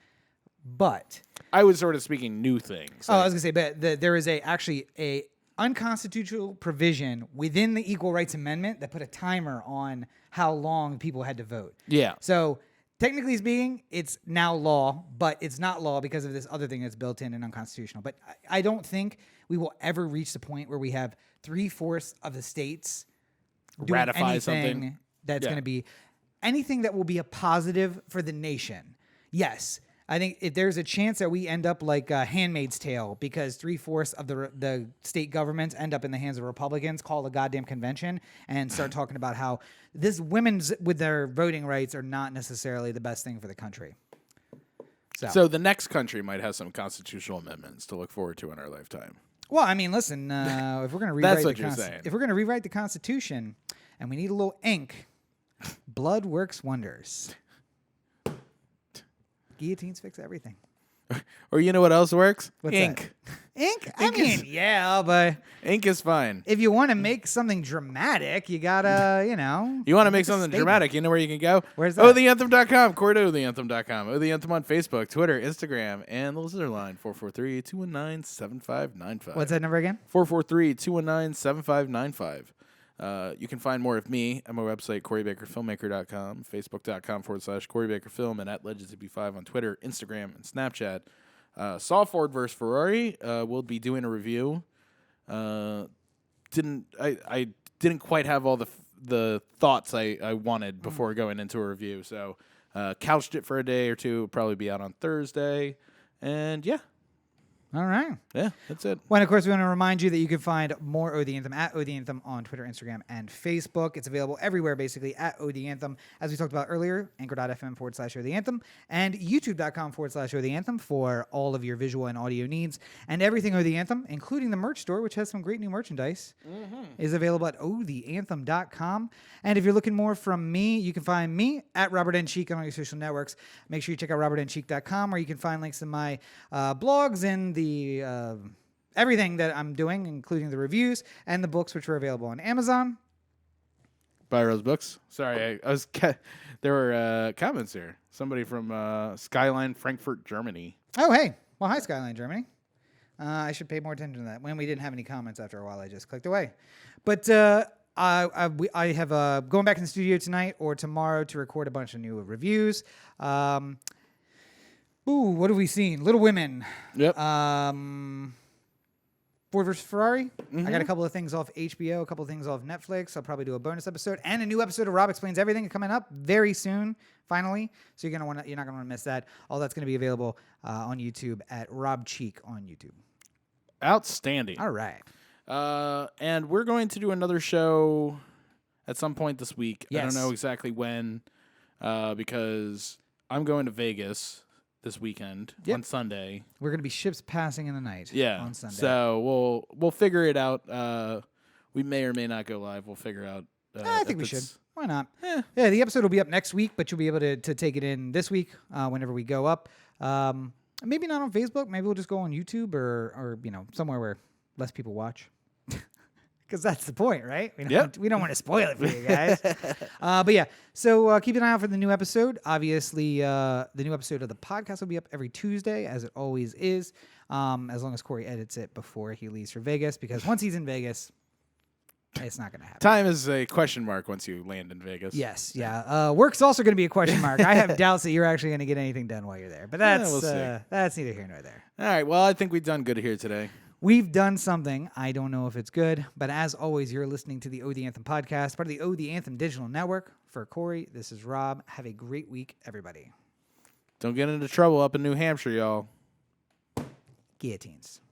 But I was sort of speaking new things. I was going to say, but there is actually a unconstitutional provision within the Equal Rights Amendment that put a timer on how long people had to vote. Yeah. So technically speaking, it's now law, but it's not law because of this other thing that's built in and unconstitutional. But I don't think we will ever reach the point where we have 3/4 of the states doing ratify anything something that's going to be anything that will be a positive for the nation. Yes. I think if there's a chance that we end up like Handmaid's Tale because 3/4 of the state governments end up in the hands of Republicans, call a goddamn convention and start talking about how this women's with their voting rights are not necessarily the best thing for the country. So the next country might have some constitutional amendments to look forward to in our lifetime. Well, I mean, listen, if we're going to rewrite the Constitution and we need a little ink, blood works wonders. Guillotines fix everything. Or you know what else works? What's ink. That? Ink? I mean, yeah, but ink is fine. If you want to make something dramatic, you gotta, You want to make something dramatic, you know where you can go? Where's that? OTheAnthem.com, OTheAnthem.com, O The Anthem on Facebook, Twitter, Instagram, and the listener line, 443-219-7595. What's that number again? 443-219-7595. You can find more of me at my website, CoreyBakerFilmmaker.com, Facebook.com/CoreyBakerFilm, and at LegendsCP5 on Twitter, Instagram, and Snapchat. Saw Ford vs. Ferrari. We'll be doing a review. I didn't quite have all the thoughts I wanted before going into a review, so couched it for a day or two. It'll probably be out on Thursday, and yeah. All right. Yeah, that's it. Well, and of course, we want to remind you that you can find more O The Anthem at O The Anthem on Twitter, Instagram, and Facebook. It's available everywhere, basically, at O The Anthem. As we talked about earlier, anchor.fm/O The Anthem and youtube.com/O The Anthem for all of your visual and audio needs. And everything O The Anthem, including the merch store, which has some great new merchandise, is available at OTheAnthem.com. And if you're looking more from me, you can find me at Robert N. Cheek on all your social networks. Make sure you check out robertncheek.com, where you can find links to my blogs and the everything that I'm doing, including the reviews and the books, which are available on Amazon. Buy Rose Books. Sorry, I was. There were comments here. Somebody from Skyline, Frankfurt, Germany. Oh, hey. Well, hi, Skyline, Germany. I should pay more attention to that. When we didn't have any comments after a while, I just clicked away. But I have going back in the studio tonight or tomorrow to record a bunch of new reviews. What have we seen? Little Women. Yep. Ford vs. Ferrari. I got a couple of things off HBO, a couple of things off Netflix. I'll probably do a bonus episode and a new episode of Rob Explains Everything coming up very soon, finally. So you're not gonna want to miss that. All that's gonna be available on YouTube at Rob Cheek on YouTube. Outstanding. All right. And we're going to do another show at some point this week. Yes. I don't know exactly when, because I'm going to Vegas this weekend on Sunday. We're gonna be ships passing in the night. On Sunday. So we'll figure it out. We may or may not go live. We'll figure out. I think we should. Why not? Yeah, the episode will be up next week, but you'll be able to take it in this week whenever we go up. Maybe not on Facebook. Maybe we'll just go on YouTube or somewhere where less people watch. Because that's the point, right? We don't want to spoil it for you guys. But yeah, so keep an eye out for the new episode. Obviously, the new episode of the podcast will be up every Tuesday, as it always is, as long as Corey edits it before he leaves for Vegas. Because once he's in Vegas, it's not going to happen. Time is a question mark once you land in Vegas. Yes, yeah. Work's also going to be a question mark. I have doubts that you're actually going to get anything done while you're there. But that's that's neither here nor there. All right, well, I think we've done good here today. We've done something. I don't know if it's good, but as always, you're listening to the O The Anthem podcast, part of the O The Anthem digital network. For Corey, this is Rob. Have a great week, everybody. Don't get into trouble up in New Hampshire, y'all. Guillotines.